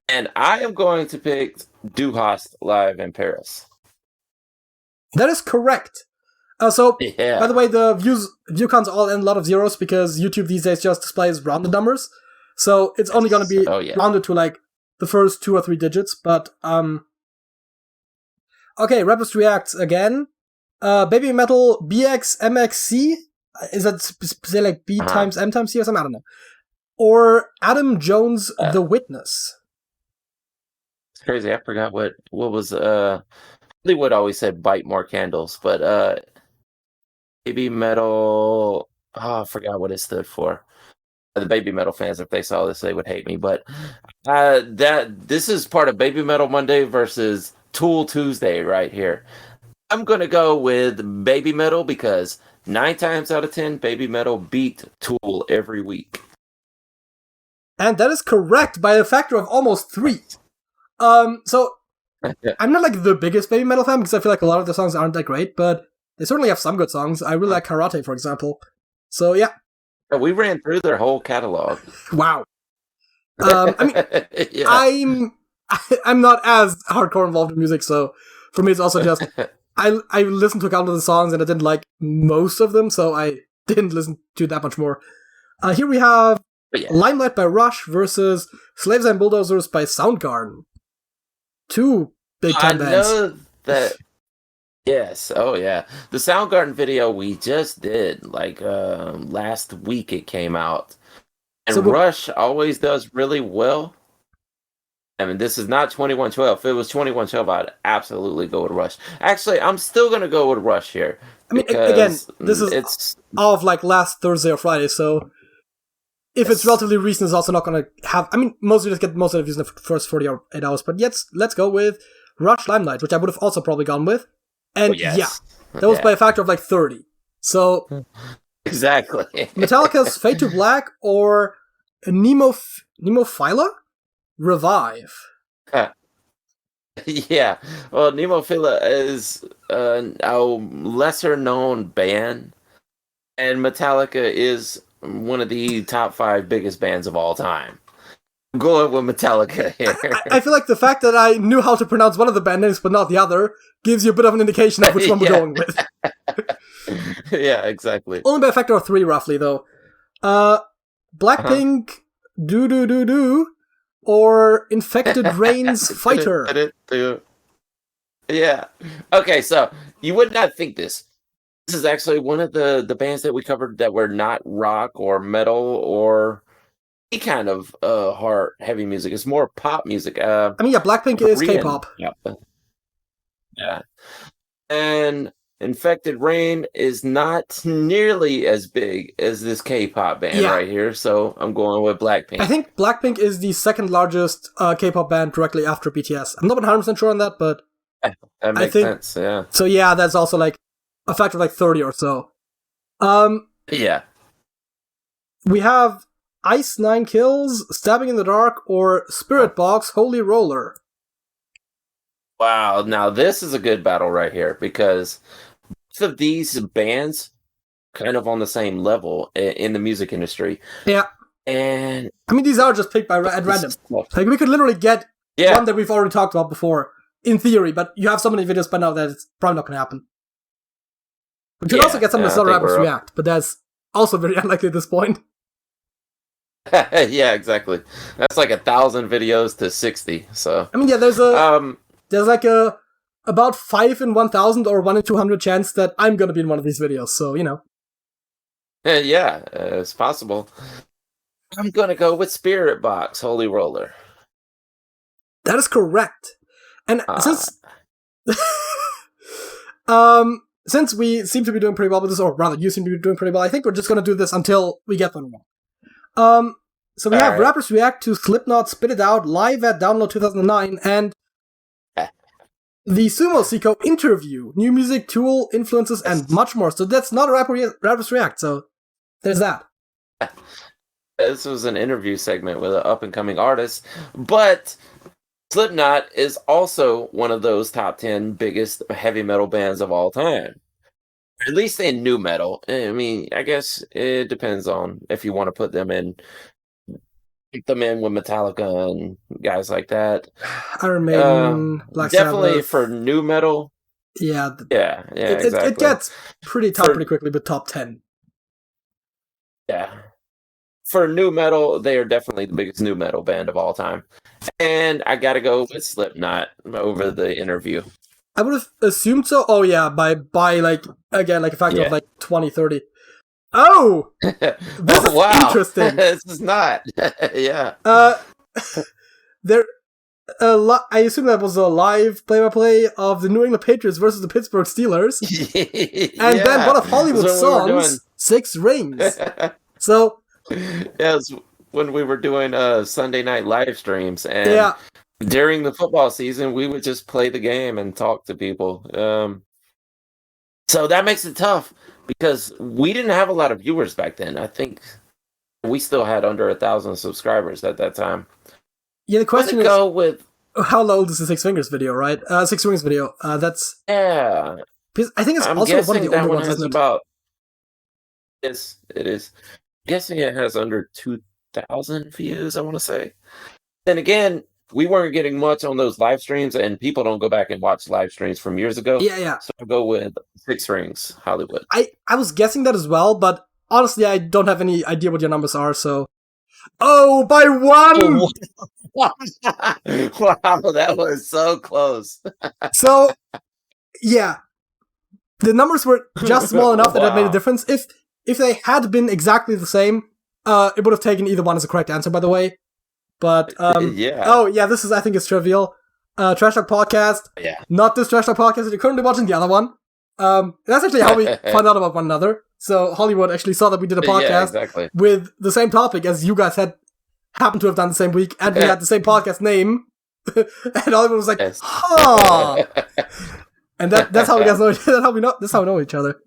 and I am going to pick Du Hast live in Paris. That is correct. By the way, the view counts all end a lot of zeros because YouTube these days just displays rounded numbers, so it's only going to be rounded to like the first 2 or 3 digits. But okay, Rappers Reacts again. Baby Metal BXMXC, is that say like B times M times C or something? I don't know. or Adam Jones' The Witness? It's crazy. I forgot what was Hollywood always said bite more candles, but Baby Metal. Oh, I forgot what it stood for. The Baby Metal fans, if they saw this, they would hate me. But this is part of Baby Metal Monday versus Tool Tuesday right here. I'm gonna go with Baby Metal because 9 times out of 10, Baby Metal beat Tool every week. And that is correct by a factor of almost 3. So I'm not like the biggest Baby Metal fan because I feel like a lot of the songs aren't that great, but they certainly have some good songs. I really like Karate, for example. So yeah. We ran through their whole catalog. Wow. I mean, yeah. I'm not as hardcore involved in music, so for me it's also just I listened to a couple of the songs and I didn't like most of them, so I didn't listen to that much more. Here we have Limelight by Rush versus Slaves and Bulldozers by Soundgarden. 2 big time bands. I know that. Yes. Oh, yeah. The Soundgarden video we just did, like last week it came out. And so Rush always does really well. I mean, this is not 2112. If it was 2112, I'd absolutely go with Rush. Actually, I'm still going to go with Rush here. I mean, again, this is all of like last Thursday or Friday, so if it's relatively recent, it's also not going to have... I mean, most of you just get most of the views in the first 48 hours, but yes, let's go with Rush Limelight, which I would have also probably gone with. And yeah, that was by a factor of like 30. So... Exactly. Metallica's Fade to Black or Nemophila? Revive. Yeah. Well, Nemophila is a lesser known band, and Metallica is one of the top 5 biggest bands of all time. I'm going with Metallica here. I feel like the fact that I knew how to pronounce one of the band names but not the other gives you a bit of an indication of which one we're going with. Yeah, exactly. Only by a factor of 3, roughly, though. Blackpink, Do Do Do Do, or Infected Rain's Fighter. Yeah. Okay, so you would not think this. This is actually one of the bands that we covered that were not rock or metal or any kind of hard, heavy music. It's more pop music. I mean, yeah, Blackpink is K-pop. Yeah. And Infected Rain is not nearly as big as this K-pop band right here, so I'm going with Blackpink. I think Blackpink is the second largest K-pop band directly after BTS. I'm not 100% sure on that, but that makes sense, yeah. So yeah, that's also like a factor of like 30 or so. Yeah. We have Ice Nine Kills, Stabbing in the Dark, or Spirit Box, Holy Roller. Wow, now this is a good battle right here because both of these bands kind of on the same level in the music industry. Yeah. And I mean, these are just picked at random. Like, we could literally get one that we've already talked about before, in theory, but you have so many videos by now that it's probably not going to happen. We could also get some of the other rappers react, but that's also very unlikely at this point. Yeah, exactly. That's like 1,000 videos to 60. So I mean, yeah, there's like a about 5 in 1,000 or 1 in 200 chance that I'm gonna be in one of these videos. So you know. Yeah, it's possible. I'm gonna go with Spirit Box, Holy Roller. That is correct, and since we seem to be doing pretty well with this, or rather, you seem to be doing pretty well, I think we're just gonna do this until we get one wrong. So we have rappers react to Slipknot Spit It Out live at Download 2009 and the Sumo Seiko interview, new music, Tool, influences, and much more. So that's not a rappers react, so there's that. This was an interview segment with an up-and-coming artist, but Slipknot is also one of those top 10 biggest heavy metal bands of all time. At least in new metal. I mean, I guess it depends on if you want to put them in with Metallica and guys like that. Iron Maiden, Black definitely Sabbath. For new metal. Yeah. Exactly. It gets pretty tough pretty quickly with top 10. Yeah. For new metal, they are definitely the biggest new metal band of all time. And I gotta go with Slipknot over the interview. I would have assumed so. Oh yeah, by like, again, like a factor of like 20, 30. Oh, this is wow. interesting. This is not. Yeah. There. I assume that was a live play-by-play of the New England Patriots versus the Pittsburgh Steelers. And then one of Hollywood's songs, Six Rings. So, yeah, it was when we were doing Sunday night live streams, and during the football season, we would just play the game and talk to people. So that makes it tough because we didn't have a lot of viewers back then. I think we still had under 1,000 subscribers at that time. Yeah, the question is, go with how old is the Six Fingers video, right? Six Rings video. That's I think it's also one of the older ones, isn't it? Yes, it is. I'm guessing it has under 2,000 views, I want to say. Then again, we weren't getting much on those live streams, and people don't go back and watch live streams from years ago. Yeah. So I'll go with Six Rings, Hollywood. I was guessing that as well, but honestly, I don't have any idea what your numbers are, so... Oh, by one! Wow, that was so close. So, yeah. The numbers were just small enough that it made a difference. If they had been exactly the same, it would have taken either one as a correct answer, by the way. But, yeah. Oh, yeah, this is, I think, it's trivial. Trash Talk Podcast. Yeah. Not this Trash Talk Podcast that you're currently watching, the other one. That's actually how we found out about one another. So Hollywood actually saw that we did a podcast with the same topic as you guys happened to have done the same week, and we had the same podcast name. And Hollywood was like, huh. And that's how we guys know. That's how we know each other.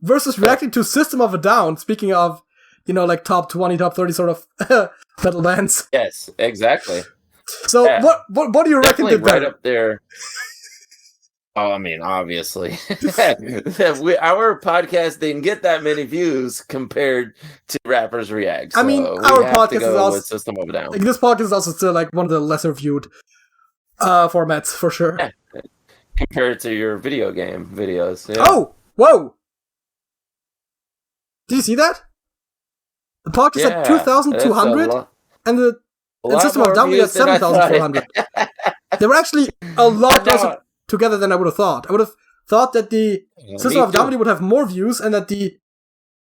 Versus reacting to System of a Down. Speaking of, like top 20, top 30 sort of metal bands. Yes, exactly. So what do you reckon did right up there? Oh, I mean, obviously, our podcast didn't get that many views compared to Rappers React. So I mean, our podcast is also System of a Down. Like, this podcast is also still like one of the lesser viewed formats for sure. Yeah. Compared to your video game videos. Yeah. Oh, whoa! Did you see that? The podcast at 2,200, and the System of a Down at 7,400. They were actually a lot closer together than I would have thought. I would have thought that the System of Down would have more views and that the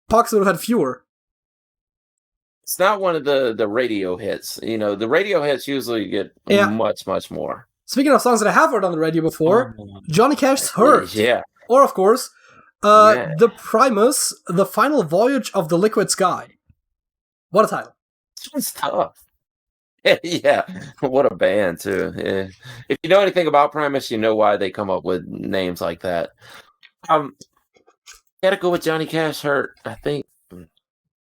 podcast would have had fewer. It's not one of the radio hits. The radio hits usually get much, much more. Speaking of songs that I have heard on the radio before, Johnny Cash's Hurt. Yeah. Or, of course, The Primus, The Final Voyage of the Liquid Sky. What a title. This one's tough. Yeah, what a band too. Yeah. If you know anything about Primus, you know why they come up with names like that. Gotta go with Johnny Cash Hurt. I think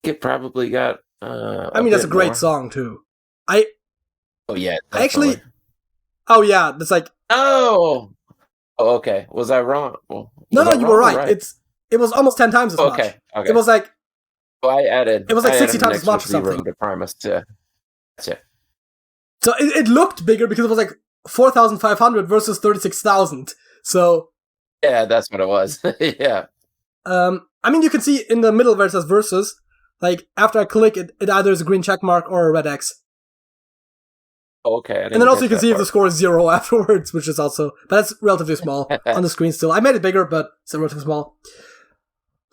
it probably got. That's a great song too. Oh yeah, definitely. Actually. Oh yeah, it's like. Oh, okay. Was I wrong? Well, no, you were right. It was almost 10 times as much. Okay. It was like. Well, I added. It was like 60 times as much or something. To Primus too. Gotcha. So it looked bigger because it was like 4,500 versus 36,000. So yeah, that's what it was. Yeah. You can see in the middle where it says versus, like after I click it either is a green check mark or a red X. Okay. And then also you can see if the score is 0 afterwards, which is also, but that's relatively small on the screen still. I made it bigger, but it's relatively small.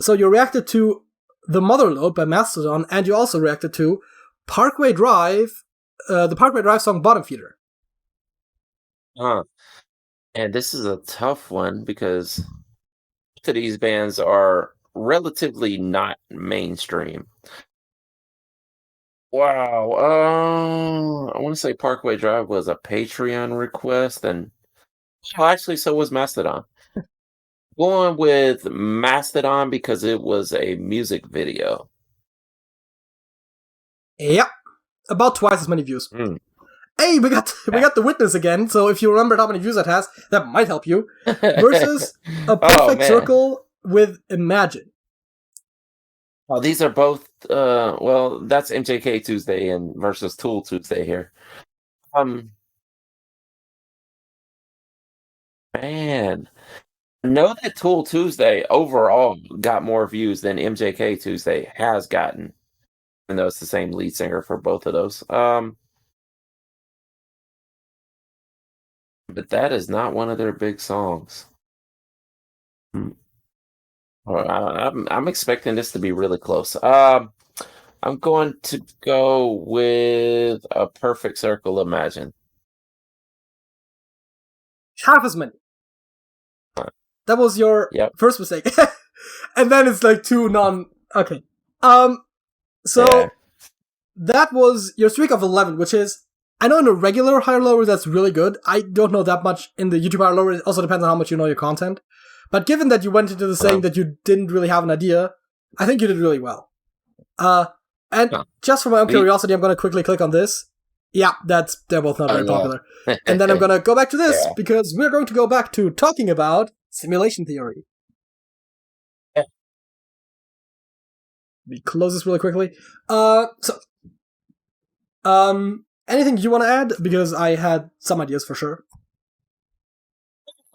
So you reacted to The Motherlode by Mastodon, and you also reacted to Parkway Drive. The Parkway Drive song Bottom Feeder. And this is a tough one because both of these bands are relatively not mainstream. Wow. I want to say Parkway Drive was a Patreon request, and actually so was Mastodon. Going with Mastodon because it was a music video. Yep. About twice as many views. Hey, we got The Witness again, so if you remember how many views that has, that might help you. Versus A Perfect Circle with Imagine. Oh, these are both, that's MJK Tuesday and versus Tool Tuesday here. Man, I know that Tool Tuesday overall got more views than MJK Tuesday has gotten. Even though it's the same lead singer for both of those. But that is not one of their big songs. Well, I'm expecting this to be really close. I'm going to go with a perfect circle. Imagine. Half as many. That was your Yep. first mistake. And then it's like two non... Okay. So Yeah. that was your streak of 11, which is... I know in a regular higher lower that's really good. I don't know that much in the YouTube higher lower. It also depends on how much you know your content. But given that you went into the saying that you didn't really have an idea, I think you did really well. And just for my own curiosity, I'm going to quickly click on this. Yeah, they're both not very popular. And then I'm going to go back to this because we're going to go back to talking about simulation theory. Yeah. Let me close this really quickly. Anything you want to add? Because I had some ideas for sure.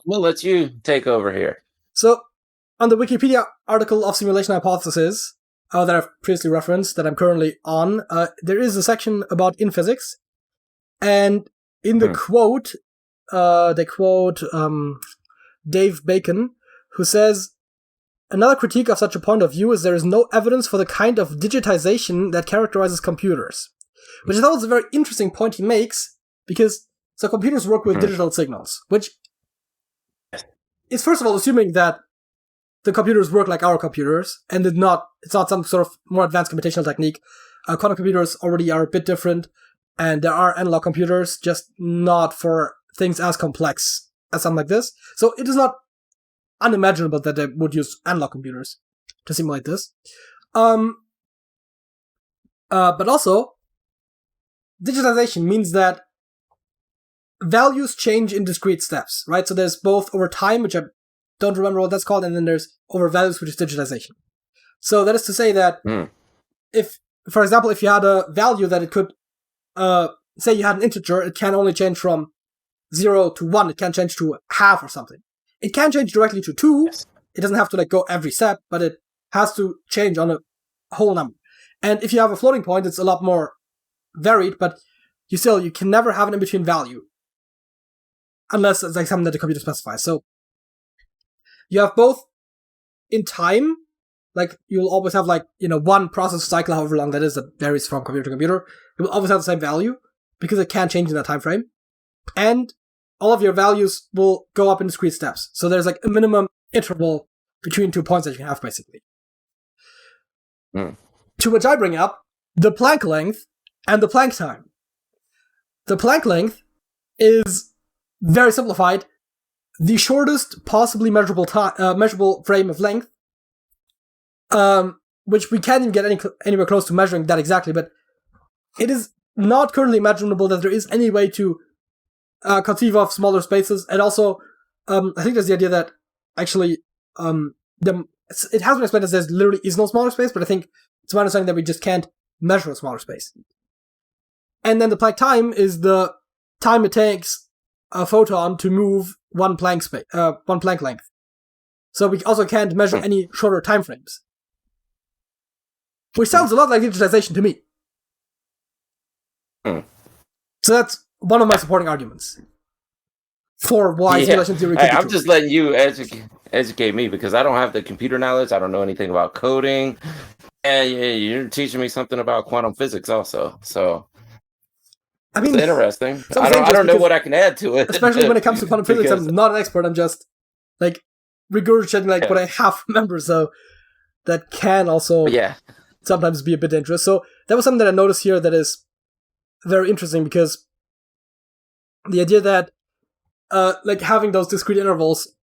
We'll let you take over here. So, on the Wikipedia article of simulation hypothesis that I've previously referenced, that I'm currently on, there is a section about in physics, and in the quote, they quote Dave Bacon, who says, "Another critique of such a point of view is there is no evidence for the kind of digitization that characterizes computers." Which I thought was a very interesting point he makes, because computers work with digital signals, which is first of all assuming that the computers work like our computers, and it's not some sort of more advanced computational technique. Quantum computers already are a bit different, and there are analog computers, just not for things as complex as something like this. So it is not unimaginable that they would use analog computers to simulate this. But also, digitization means that values change in discrete steps, right? So there's both over time, which I don't remember what that's called, and then there's over values, which is digitization. So that is to say that if, for example, if you had a value that it could, say you had an integer, it can only change from 0 to 1, it can't change to half or something. It can change directly to 2, it doesn't have to go every step, but it has to change on a whole number. And if you have a floating point, it's a lot more varied, but you can never have an in-between value. Unless it's something that the computer specifies. So you have both in time, you'll always have one process cycle, however long that is, that varies from computer to computer. It will always have the same value because it can't change in that time frame. And all of your values will go up in discrete steps. So there's a minimum interval between 2 points that you can have, basically. To which I bring up the Planck length and the Planck time. The Planck length is, very simplified, the shortest possibly measurable frame of length, which we can't even get anywhere close to measuring that exactly, but it is not currently imaginable that there is any way to conceive of smaller spaces. And also, I think there's the idea that actually it has been explained as there literally is no smaller space, but I think it's my understanding that we just can't measure a smaller space. And then the Planck time is the time it takes a photon to move one Planck length. So we also can't measure any shorter time frames. Which sounds a lot like digitization to me. So that's one of my supporting arguments for why simulation theory could be I'm true. just letting you educate me because I don't have the computer knowledge. I don't know anything about coding. And you're teaching me something about quantum physics also. So I mean, it's interesting. I don't know what I can add to it. Especially when it comes to quantum physics, I'm not an expert. I'm just regurgitating what I half remember. So that can also sometimes be a bit dangerous. So that was something that I noticed here that is very interesting, because the idea that having those discrete intervals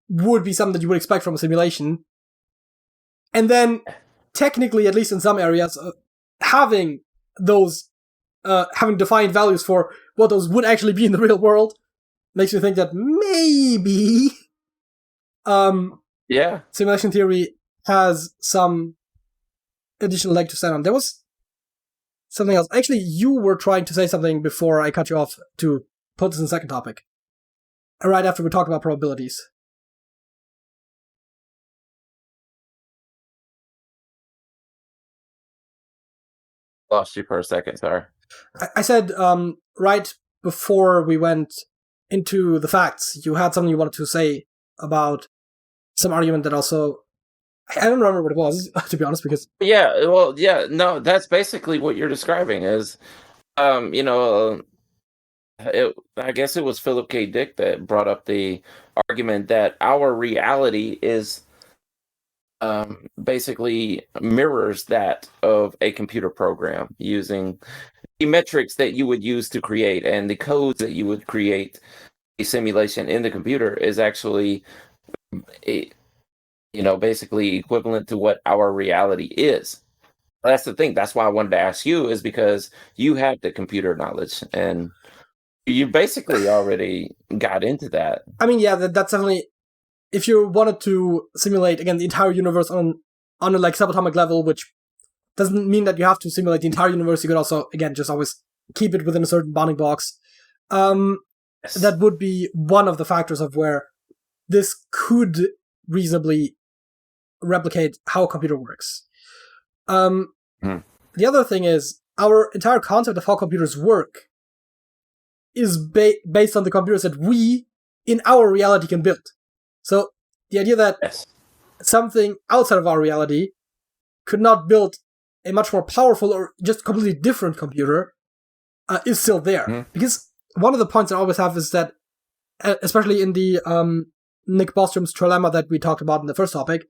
would be something that you would expect from a simulation, and then technically, at least in some areas, having those having defined values for what those would actually be in the real world makes me think that maybe simulation theory has some additional leg to stand on. There was something else. Actually, you were trying to say something before I cut you off to put this in the second topic. Right after we talked about probabilities. Lost you for a second, sorry. I said right before we went into the facts, you had something you wanted to say about some argument that also I don't remember what it was, to be honest, because Yeah, well, yeah, no, that's basically what you're describing is, you know, I guess it was Philip K. Dick that brought up the argument that our reality is basically mirrors that of a computer program using the metrics that you would use to create and the codes that you would create a simulation in the computer is actually a, basically equivalent to what our reality is. That's the thing. That's why I wanted to ask you is because you have the computer knowledge and you basically already got into that. I mean, yeah, that's definitely. If you wanted to simulate again the entire universe on a like subatomic level, which doesn't mean that you have to simulate the entire universe, you could also again just always keep it within a certain bounding box. Yes. That would be one of the factors of where this could reasonably replicate how a computer works. The other thing is our entire concept of how computers work is based on the computers that we, in our reality, can build. So the idea that Yes. something outside of our reality could not build a much more powerful or just completely different computer is still there. Because one of the points I always have is that, especially in the Nick Bostrom's trilemma that we talked about in the first topic,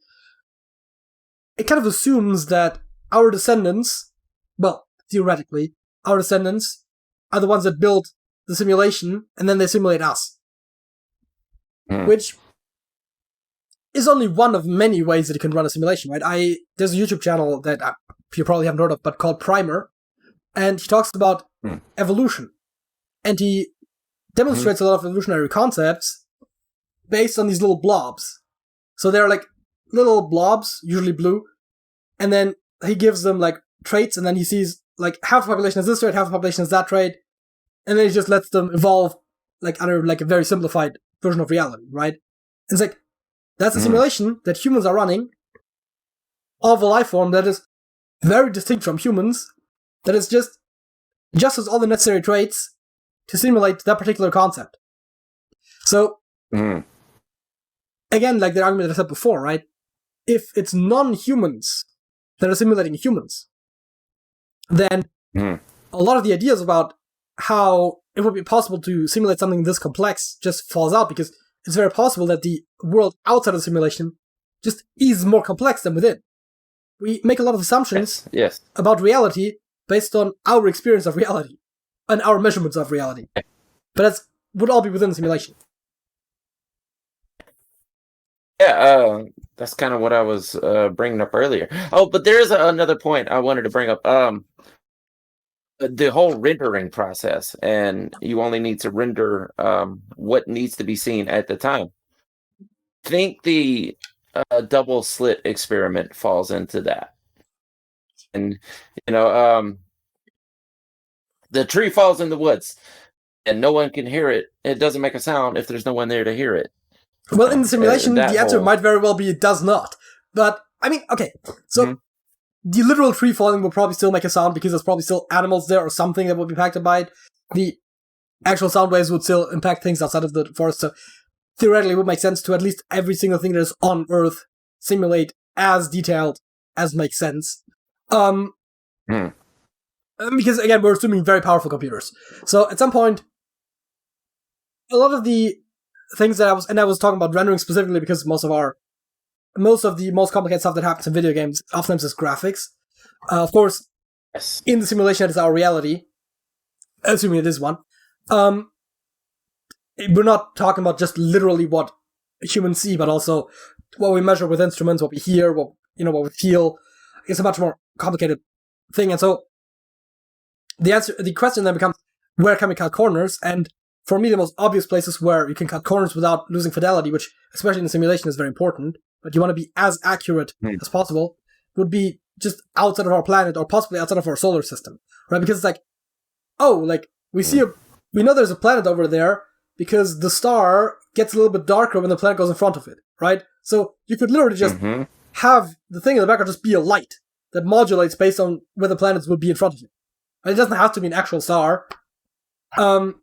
it kind of assumes that our descendants, well, theoretically, our descendants are the ones that build the simulation and then they simulate us. Which is only one of many ways that you can run a simulation, right? There's a YouTube channel that you probably haven't heard of, but called Primer, and he talks about evolution, and he demonstrates a lot of evolutionary concepts based on these little blobs. So they're like little blobs, usually blue, and then he gives them like traits, and then he sees like half the population has this trait, half the population has that trait, and then he just lets them evolve like under like a very simplified version of reality, right? And it's like, that's a simulation that humans are running of a life form that is very distinct from humans, that is just has all the necessary traits to simulate that particular concept. So, again, like the argument that I said before, right? If it's non-humans that are simulating humans, then a lot of the ideas about how it would be possible to simulate something this complex just falls out, because it's very possible that the world outside of the simulation just is more complex than within. We make a lot of assumptions about reality based on our experience of reality and our measurements of reality. But that would all be within the simulation. Yeah, that's kind of what I was bringing up earlier. Oh, but there is another point I wanted to bring up. The whole rendering process, and you only need to render what needs to be seen at the time. I think the double slit experiment falls into that. And, the tree falls in the woods and no one can hear it. It doesn't make a sound if there's no one there to hear it. Well, in the simulation, the answer might very well be it does not. But, I mean, okay, so the literal tree falling will probably still make a sound because there's probably still animals there or something that would be impacted by it. The actual sound waves would still impact things outside of the forest, so theoretically it would make sense to at least every single thing that is on Earth simulate as detailed as makes sense. Because, again, we're assuming very powerful computers. So, at some point, a lot of the things that I was talking about rendering specifically because most of the most complicated stuff that happens in video games oftentimes is graphics. Of course, in the simulation, it is our reality, assuming it is one. We're not talking about just literally what humans see, but also what we measure with instruments, what we hear, what we feel. It's a much more complicated thing, and so the question then becomes, where can we cut corners? And for me, the most obvious places where you can cut corners without losing fidelity, which especially in the simulation is very important, but you want to be as accurate as possible, would be just outside of our planet or possibly outside of our solar system, right? Because it's like, we know there's a planet over there because the star gets a little bit darker when the planet goes in front of it, right? So you could literally just have the thing in the background just be a light that modulates based on where the planets would be in front of you. It doesn't have to be an actual star. And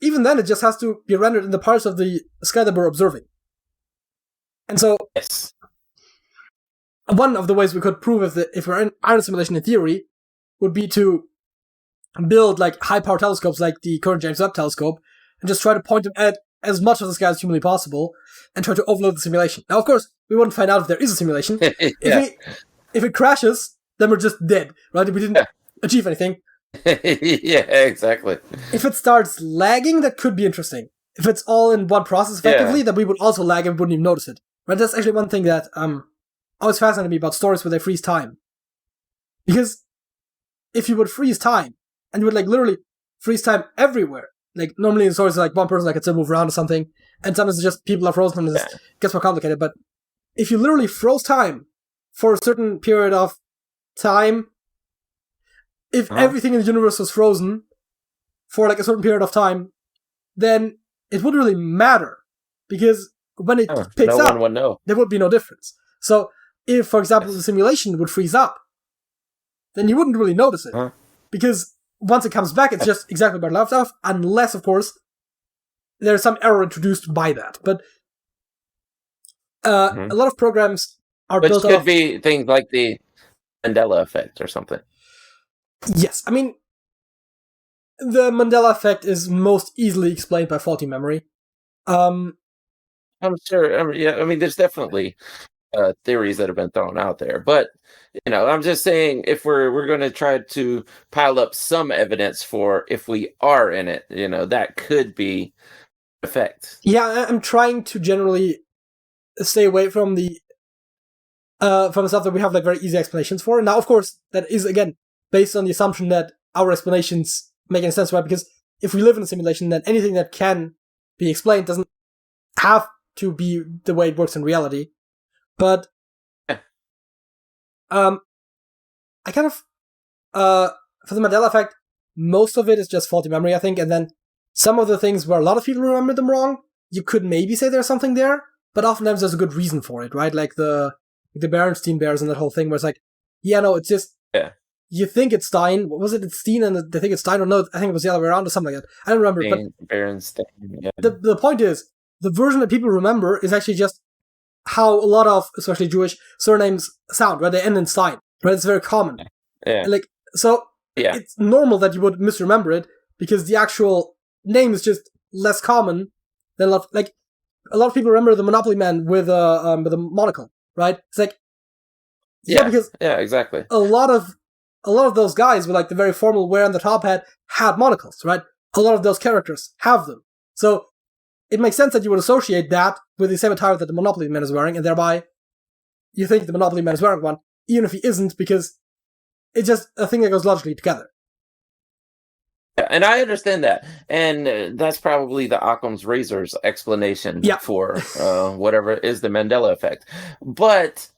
even then, it just has to be rendered in the parts of the sky that we're observing. And so, one of the ways we could prove if we're in a simulation in theory would be to build like high-power telescopes like the current James Webb Telescope and just try to point them at as much of the sky as humanly possible and try to overload the simulation. Now, of course, we wouldn't find out if there is a simulation. Yeah. If it crashes, then we're just dead, right? We didn't achieve anything. Yeah, exactly. If it starts lagging, that could be interesting. If it's all in one process effectively, then we would also lag and we wouldn't even notice it. Right? That's actually one thing that always fascinated me about stories where they freeze time. Because if you would freeze time, and you would like literally freeze time everywhere, like normally in stories like one person like can still move around or something, and sometimes it's just people are frozen and it gets more complicated. But if you literally froze time for a certain period of time, if everything in the universe was frozen for like a certain period of time, then it wouldn't really matter, because when it picks up, one would know. There would be no difference. So if, for example, the simulation would freeze up, then you wouldn't really notice it, because once it comes back, it's just exactly where it left off, unless, of course, there's some error introduced by that. But a lot of programs are built off... Which could be things like the Mandela effect or something. Yes, I mean, the Mandela effect is most easily explained by faulty memory. I'm sure. I mean, there's definitely theories that have been thrown out there, but I'm just saying, if we're going to try to pile up some evidence for if we are in it, that could be effect. Yeah, I'm trying to generally stay away from the stuff that we have like very easy explanations for. Now, of course, that is again based on the assumption that our explanations make any sense, right? Because if we live in a simulation, then anything that can be explained doesn't have to be the way it works in reality. But I kind of for the Mandela effect, most of it is just faulty memory, I think, and then some of the things where a lot of people remember them wrong, you could maybe say there's something there, but oftentimes there's a good reason for it, right? Like the Berenstein Bears and that whole thing where it's like, it's just you think it's Stein. What was it? It's Stein, and they think it's Stein, or no? I think it was the other way around, or something like that. I don't remember. But Berenstein. Yeah. The point is, the version that people remember is actually just how a lot of, especially Jewish, surnames sound, right? They end in Stein, right? It's very common. Yeah. It's normal that you would misremember it because the actual name is just less common than a lot of people remember the Monopoly Man with a monocle, right? It's like because exactly. A lot of those guys with like the very formal wear on the top hat had monocles, right? A lot of those characters have them. So it makes sense that you would associate that with the same attire that the Monopoly Man is wearing, and thereby you think the Monopoly Man is wearing one, even if he isn't, because it's just a thing that goes logically together. Yeah, and I understand that. And that's probably the Occam's razor's explanation for whatever is the Mandela effect. But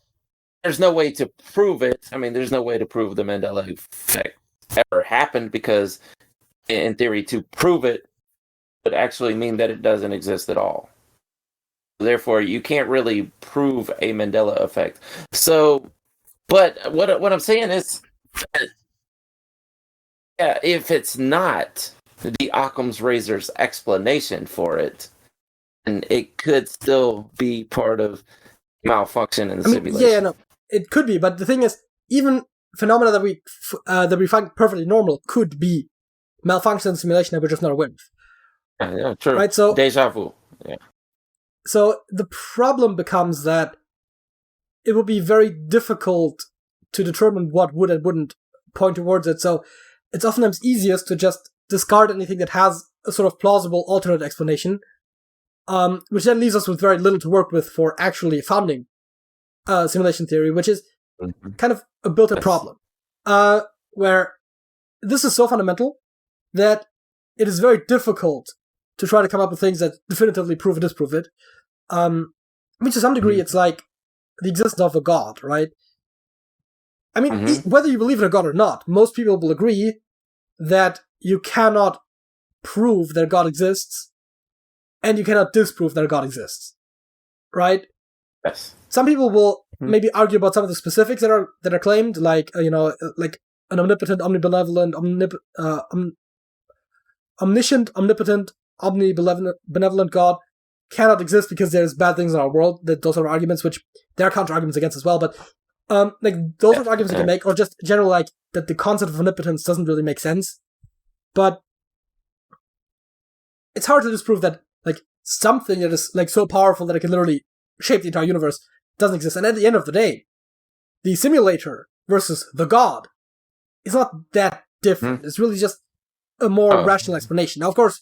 there's no way to prove it. I mean, there's no way to prove the Mandela effect ever happened, because in theory, to prove it would actually mean that it doesn't exist at all. Therefore, you can't really prove a Mandela effect. So, but what I'm saying is, if it's not the Occam's razor's explanation for it, then it could still be part of malfunction in the simulation. It could be, but the thing is, even phenomena that we find perfectly normal could be malfunction in the simulation that we're just not aware of. Yeah, true. Right, so deja vu. Yeah. So the problem becomes that it would be very difficult to determine what would and wouldn't point towards it. So it's oftentimes easiest to just discard anything that has a sort of plausible alternate explanation, which then leaves us with very little to work with for actually founding simulation theory, which is kind of a built-in problem, where this is so fundamental that it is very difficult to try to come up with things that definitively prove or disprove it. I mean, to some degree, it's like the existence of a god, right? I mean, whether you believe in a god or not, most people will agree that you cannot prove that a god exists, and you cannot disprove that a god exists, right? Yes. Some people will maybe argue about some of the specifics that are claimed, like like an omnipotent, omnibenevolent, omniscient, omnipotent, omnibenevolent God cannot exist because there's bad things in our world. Those are arguments which there are counter arguments against as well. But Like, those are the arguments you can make, or just general, like, that the concept of omnipotence doesn't really make sense. But it's hard to disprove that, like, something that is, like, so powerful that it can literally shape the entire universe doesn't exist. And at the end of the day, the simulator versus the god is not that different. It's really just a more rational explanation. Now, of course,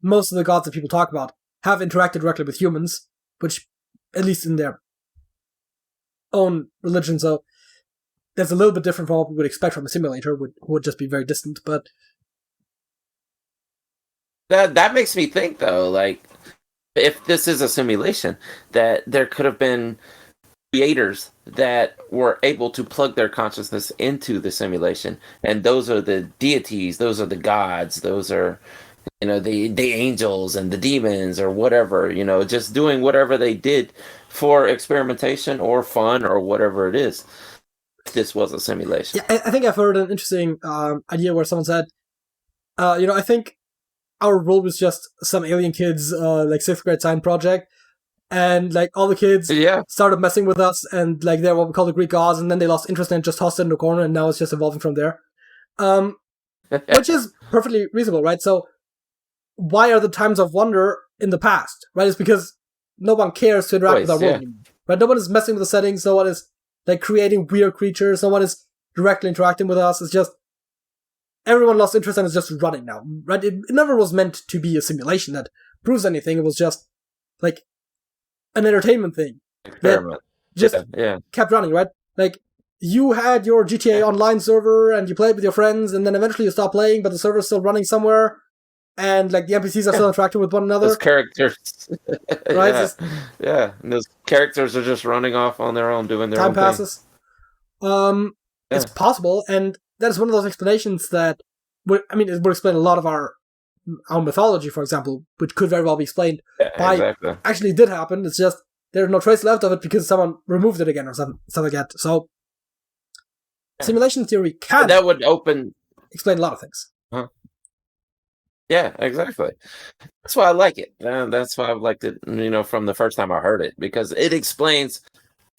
most of the gods that people talk about have interacted directly with humans, which, at least in their own religion, so that's a little bit different from what we would expect from a simulator, would just be very distant, but... That makes me think, though, like, if this is a simulation, that there could have been creators that were able to plug their consciousness into the simulation, and those are the deities, those are the gods, those are, the angels and the demons or whatever, just doing whatever they did for experimentation or fun or whatever it is. This was a simulation. Yeah, I think I've heard an interesting idea where someone said, I think our world was just some alien kids, like 6th grade science project, and like all the kids started messing with us, and like they're what we call the Greek gods, and then they lost interest and just tossed it in the corner, and now it's just evolving from there. Which is perfectly reasonable, right? So why are the times of wonder in the past, right? It's because no one cares to interact with our world anymore, right? No one is messing with the settings, no one is like creating weird creatures, no one is directly interacting with us. It's just everyone lost interest and is just running now, right? It never was meant to be a simulation that proves anything. It was just like an entertainment thing experiment that just kept running, right? Like, you had your GTA Online server and you played with your friends, and then eventually you stop playing, but the server's still running somewhere, and like the NPCs are still interacting with one another. Those characters, right? And those characters are just running off on their own, doing their own thing. Time passes. It's possible, and that is one of those explanations that it would explain a lot of our mythology, for example, which could very well be explained by actually did happen. It's just there's no trace left of it because someone removed it again or something like that. So simulation theory can that would explain a lot of things. Huh? Yeah, exactly. That's why I like it. That's why I've liked it, from the first time I heard it, because it explains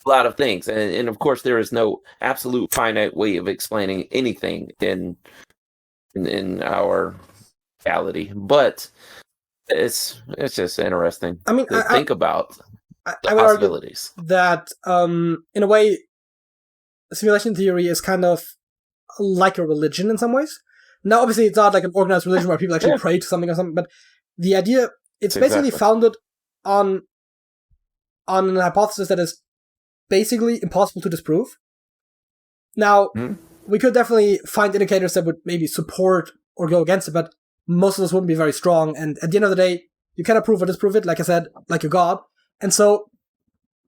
a lot of things, and of course there is no absolute finite way of explaining anything in our reality, but it's just interesting to think about the possibilities. That in a way, simulation theory is kind of like a religion in some ways. Now, obviously, it's not like an organized religion where people actually pray to something or something, but the idea, it's basically founded on an hypothesis that is basically impossible to disprove. Now, we could definitely find indicators that would maybe support or go against it, but most of those wouldn't be very strong, and at the end of the day, you cannot prove or disprove it, like I said, like a god. And so,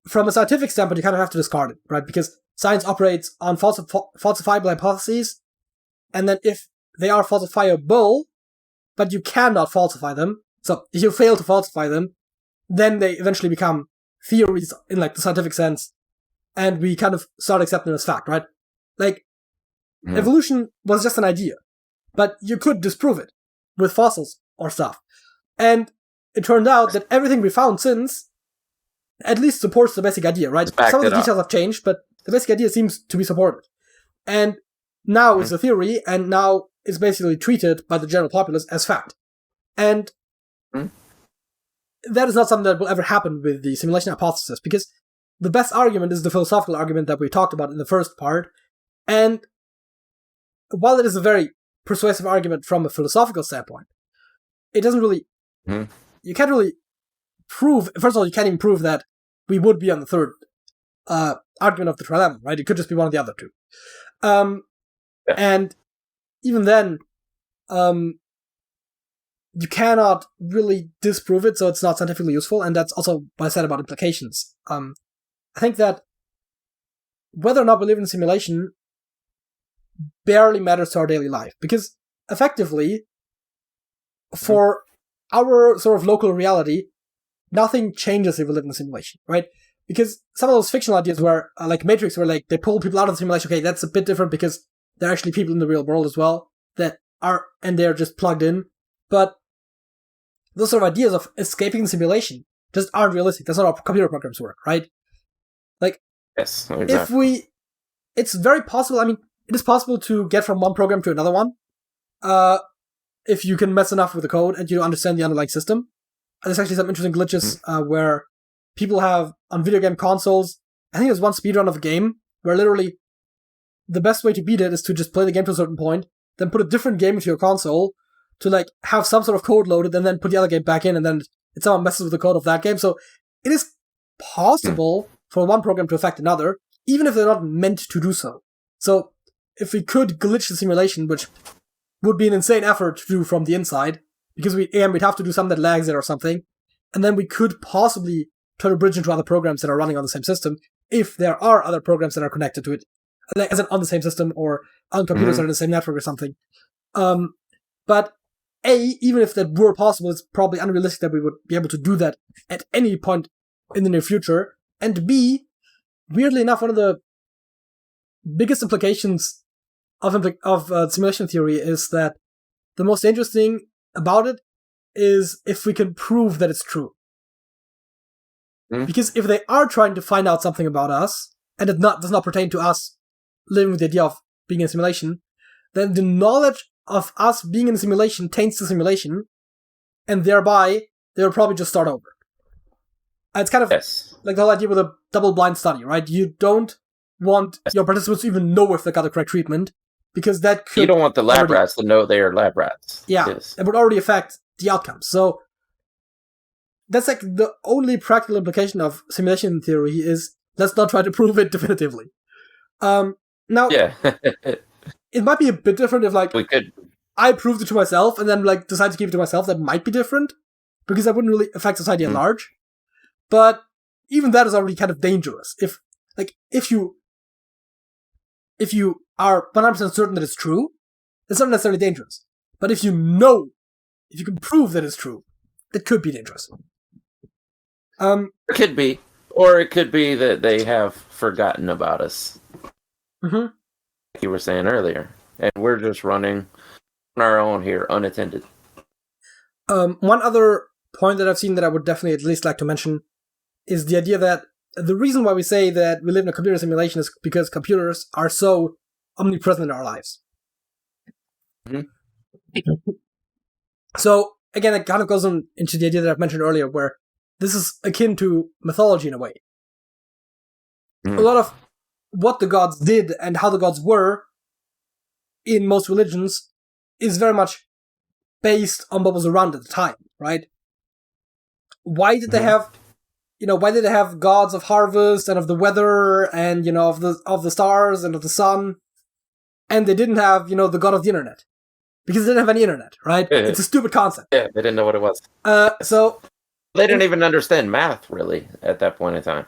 from a scientific standpoint, you kind of have to discard it, right? Because science operates on falsifiable hypotheses, and then if they are falsifiable, but you cannot falsify them, so if you fail to falsify them, then they eventually become theories in like the scientific sense, and we kind of start accepting them as fact, right? Like, evolution was just an idea, but you could disprove it with fossils or stuff. And it turned out that everything we found since at least supports the basic idea, right? Some of the details have changed, but the basic idea seems to be supported. And now it's a theory, and now it's basically treated by the general populace as fact. And that is not something that will ever happen with the simulation hypothesis, because the best argument is the philosophical argument that we talked about in the first part. And while it is a very persuasive argument from a philosophical standpoint, it doesn't really... You can't really prove... First of all, you can't even prove that we would be on the third argument of the trilemma, right? It could just be one of the other two. And even then, you cannot really disprove it, so it's not scientifically useful, and that's also what I said about implications. I think that whether or not we live in simulation barely matters to our daily life, because effectively, for our sort of local reality, nothing changes if we live in a simulation, right? Because some of those fictional ideas where, like Matrix, where like they pull people out of the simulation, okay, that's a bit different because there are actually people in the real world as well that are, and they're just plugged in. But those sort of ideas of escaping the simulation just aren't realistic. That's not how computer programs work, right? Like, yes, exactly. If we it's very possible. I mean, it is possible to get from one program to another one, if you can mess enough with the code and you understand the underlying system. There's actually some interesting glitches where people have, on video game consoles, I think there's one speedrun of a game where literally the best way to beat it is to just play the game to a certain point, then put a different game into your console to like have some sort of code loaded, and then put the other game back in, and then it somehow messes with the code of that game. So it is possible for one program to affect another, even if they're not meant to do so. So if we could glitch the simulation, which would be an insane effort to do from the inside, because we'd have to do something that lags it or something, and then we could possibly try to bridge into other programs that are running on the same system, if there are other programs that are connected to it, like as in on the same system or on computers that are in the same network or something. But even if that were possible, it's probably unrealistic that we would be able to do that at any point in the near future. And B, weirdly enough, one of the biggest implications of simulation theory is that the most dangerous thing about it is if we can prove that it's true. Because if they are trying to find out something about us, and it does not pertain to us living with the idea of being in a simulation, then the knowledge of us being in a simulation taints the simulation, and thereby they will probably just start over. It's kind of like the whole idea with a double-blind study, right? You don't want your participants to even know if they got the correct treatment, because that could... You don't want the lab rats to know they are lab rats. Yeah, it would already affect the outcomes. So that's like the only practical implication of simulation theory is let's not try to prove it definitively. Now, it might be a bit different if like we could. I proved it to myself and then like decide to keep it to myself. That might be different because that wouldn't really affect society at large. But even that is already kind of dangerous. If you are 100% certain that it's true, it's not necessarily dangerous. But if you can prove that it's true, that could be dangerous. It could be. Or it could be that they have forgotten about us. Like you were saying earlier. And we're just running on our own here, unattended. One other point that I've seen that I would definitely at least like to mention is the idea that the reason why we say that we live in a computer simulation is because computers are so omnipresent in our lives. So, again, it kind of goes into the idea that I've mentioned earlier, where this is akin to mythology in a way. A lot of what the gods did and how the gods were in most religions is very much based on what was around at the time, right? Why did they have gods of harvest and of the weather and, of the stars and of the sun, and they didn't have, the god of the internet? Because they didn't have any internet, right? It's a stupid concept. Yeah, they didn't know what it was. So they didn't even understand math, really, at that point in time.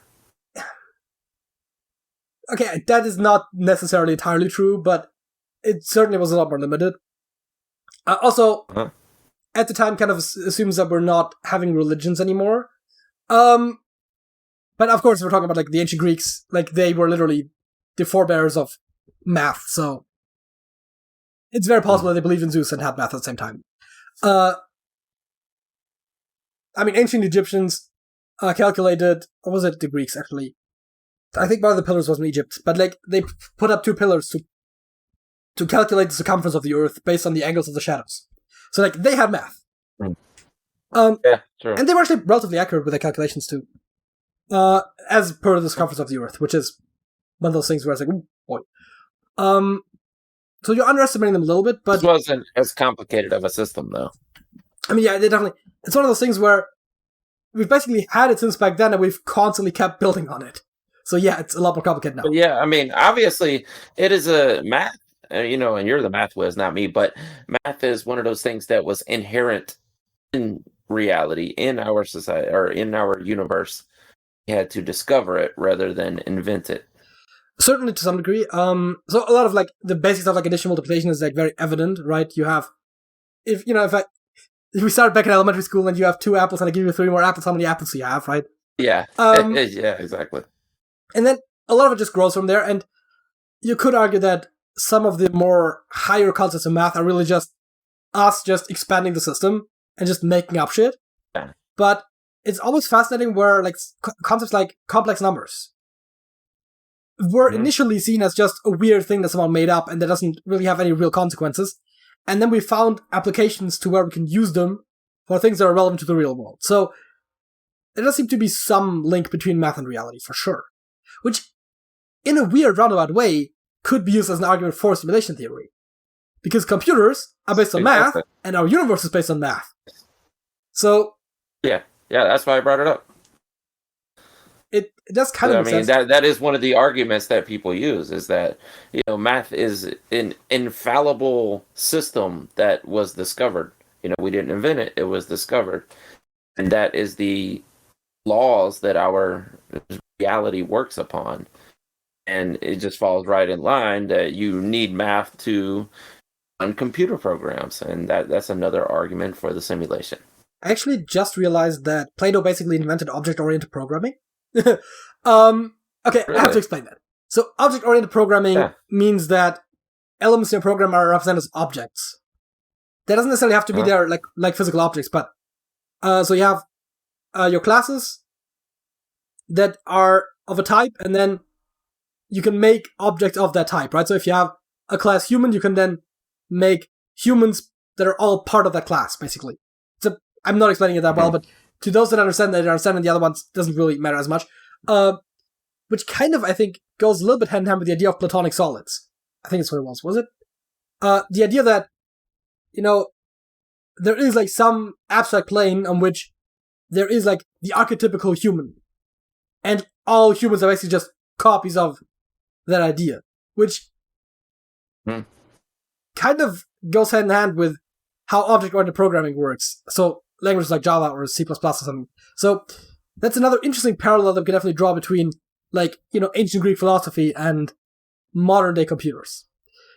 Okay, that is not necessarily entirely true, but it certainly was a lot more limited. Also, at the time, kind of assumes that we're not having religions anymore. But of course, we're talking about like the ancient Greeks, like they were literally the forebears of math, so it's very possible that they believed in Zeus and had math at the same time. Ancient Egyptians calculated, or was it the Greeks actually? I think one of the pillars was in Egypt, but like they put up 2 pillars to calculate the circumference of the Earth based on the angles of the shadows. So like they had math. Yeah, sure. And they were actually relatively accurate with their calculations too. As per the circumference of the Earth, which is one of those things where it's like, oh boy. So you're underestimating them a little bit, but this wasn't as complicated of a system, though. Yeah, they definitely. It's one of those things where we've basically had it since back then, and we've constantly kept building on it. So yeah, it's a lot more complicated now. But yeah, obviously, it is a math, and you're the math whiz, not me, but math is one of those things that was inherent in reality, in our society, or in our universe. You had to discover it rather than invent it. Certainly to some degree. So a lot of like the basic stuff like addition multiplication is like very evident, right? You have, if we start back in elementary school and you have 2 apples and I give you 3 more apples, how many apples do you have, right? Yeah. Yeah, exactly. And then a lot of it just grows from there, and you could argue that some of the more higher concepts of math are really just us just expanding the system and just making up shit. Yeah. But it's almost fascinating where like concepts like complex numbers were initially seen as just a weird thing that someone made up and that doesn't really have any real consequences. And then we found applications to where we can use them for things that are relevant to the real world. So there does seem to be some link between math and reality, for sure. Which, in a weird roundabout way, could be used as an argument for simulation theory. Because computers are based on math, and our universe is based on math. So... Yeah, that's why I brought it up. It does kind of make sense. That is one of the arguments that people use, is that, math is an infallible system that was discovered. We didn't invent it, it was discovered. And that is the laws that our reality works upon. And it just falls right in line that you need math to run computer programs. And that's another argument for the simulation. I actually just realized that Plato basically invented object-oriented programming. Okay, really? I have to explain that. So object-oriented programming means that elements in a program are represented as objects. That doesn't necessarily have to be there like physical objects, but so you have your classes that are of a type, and then you can make objects of that type, right? So if you have a class human, you can then make humans that are all part of that class, basically. I'm not explaining it that well, but to those that understand, and the other ones doesn't really matter as much. Which kind of, I think, goes a little bit hand in hand with the idea of Platonic solids. I think that's what it was it? The idea that, there is like some abstract plane on which there is like the archetypical human. And all humans are basically just copies of that idea. Which kind of goes hand in hand with how object-oriented programming works. So languages like Java or C++ or something. So that's another interesting parallel that we can definitely draw between, ancient Greek philosophy and modern-day computers.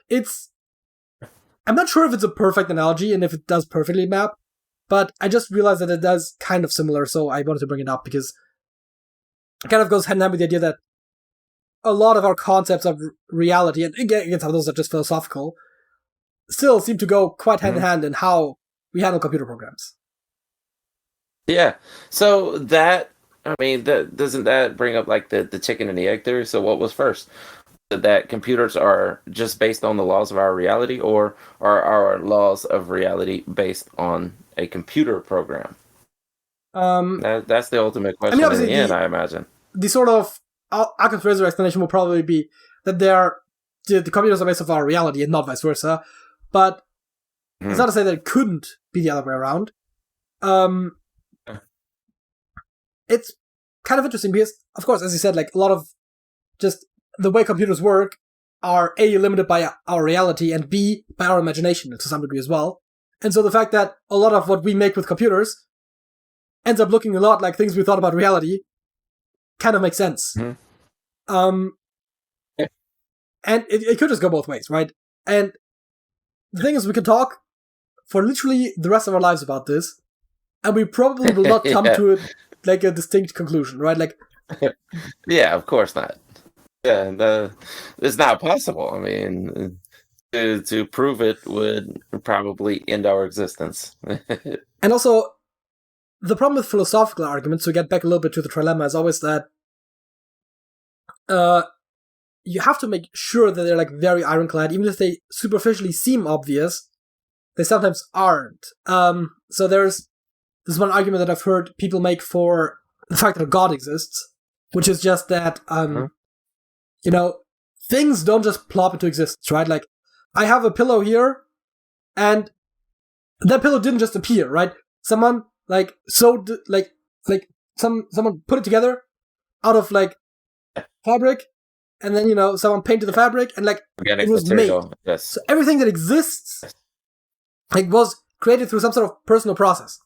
I'm not sure if it's a perfect analogy and if it does perfectly map, but I just realized that it does kind of similar, so I wanted to bring it up because it kind of goes hand in hand with the idea that a lot of our concepts of reality, and again, some of those are just philosophical, still seem to go quite hand in hand in how we handle computer programs. Yeah. So doesn't that bring up like the chicken and the egg theory? So what was first? That computers are just based on the laws of our reality, or are our laws of reality based on a computer program? That's the ultimate question in the end, I imagine. The sort of Occam's razor explanation will probably be that the computers are based on our reality and not vice versa. But it's not to say that it couldn't be the other way around. It's kind of interesting because, of course, as you said, like a lot of just the way computers work are A, limited by our reality, and B, by our imagination to some degree as well. And so the fact that a lot of what we make with computers ends up looking a lot like things we thought about reality kind of makes sense. And it could just go both ways, right? And the thing is, we can talk for literally the rest of our lives about this, and we probably will not come to it like a distinct conclusion, right? Like, yeah, of course not. Yeah, it's not possible. I mean, to prove it would probably end our existence. And also, the problem with philosophical arguments, to get back a little bit to the trilemma, is always that you have to make sure that they're like very ironclad, even if they superficially seem obvious. They sometimes aren't. So there's one argument that I've heard people make for the fact that a God exists, which is just that things don't just plop into existence, right? Like, I have a pillow here, and that pillow didn't just appear, right? Someone someone put it together out of fabric, and then someone painted the fabric, and it was made. Yes. So everything that exists was created through some sort of personal process,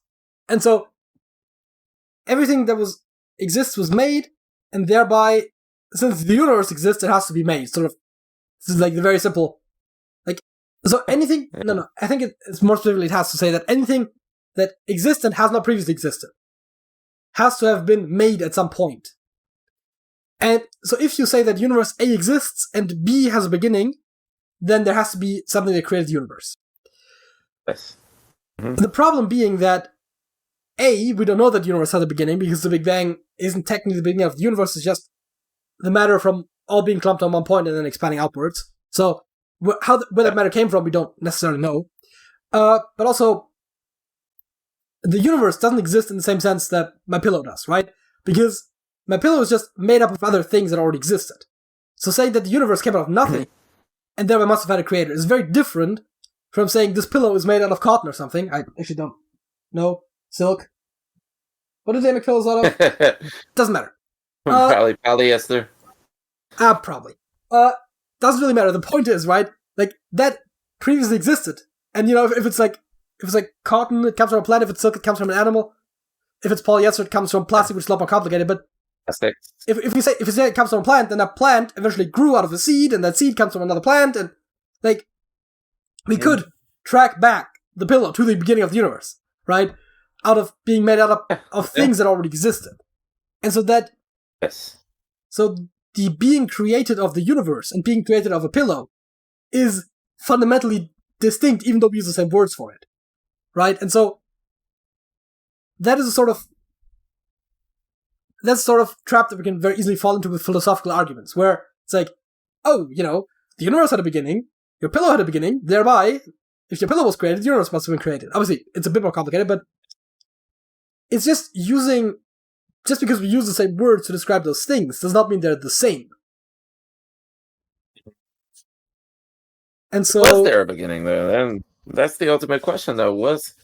and so everything that exists was made, and thereby, since the universe exists, it has to be made. Sort of, this is the very simple. So anything. No. I think it's more specifically. It has to say that anything that exists and has not previously existed has to have been made at some point. And so if you say that universe A exists and B has a beginning, then there has to be something that created the universe. Yes. The problem being that A, we don't know that the universe has a beginning because the Big Bang isn't technically the beginning of the universe, it's just the matter from all being clumped on one point and then expanding outwards. So where that matter came from, we don't necessarily know. But also, the universe doesn't exist in the same sense that my pillow does, right? Because my pillow is just made up of other things that already existed. So saying that the universe came out of nothing, and thereby must have had a creator, is very different from saying this pillow is made out of cotton or something. I actually don't know. Silk. What do they make pillows out of? Doesn't matter. Probably polyester. Probably. Doesn't really matter. The point is, right? Like, that previously existed. And, you know, if it's like cotton, it comes from a plant. If it's silk, it comes from an animal. If it's polyester, it comes from plastic, which is a lot more complicated. But if you say it comes from a plant, then that plant eventually grew out of a seed, and that seed comes from another plant, and, like, we could track back the pillow to the beginning of the universe, right? Out of being made out of things that already existed. And so that... Yes. So the being created of the universe and being created of a pillow is fundamentally distinct, even though we use the same words for it, right? And so that is a sort of trap that we can very easily fall into with philosophical arguments, where it's like, oh, you know, the universe had a beginning, your pillow had a beginning, thereby, if your pillow was created, the universe must have been created. Obviously, it's a bit more complicated, but it's just because we use the same words to describe those things does not mean they're the same. And so... Was there a beginning, though? And that's the ultimate question, though. Was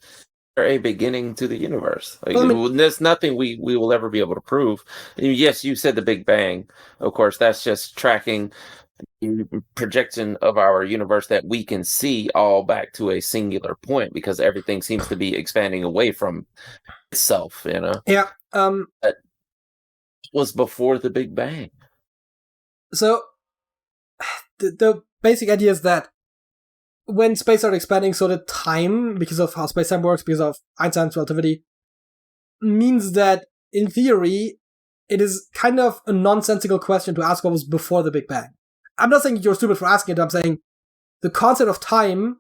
there a beginning to the universe? Like, there's nothing we will ever be able to prove. Yes, you said the Big Bang. Of course, that's just tracking projection of our universe that we can see all back to a singular point, because everything seems to be expanding away from itself, you know? Yeah. That was before the Big Bang. So, the basic idea is that when space started expanding, so did time, because of how space-time works, because of Einstein's relativity, means that, in theory, it is kind of a nonsensical question to ask what was before the Big Bang. I'm not saying you're stupid for asking it, I'm saying the concept of time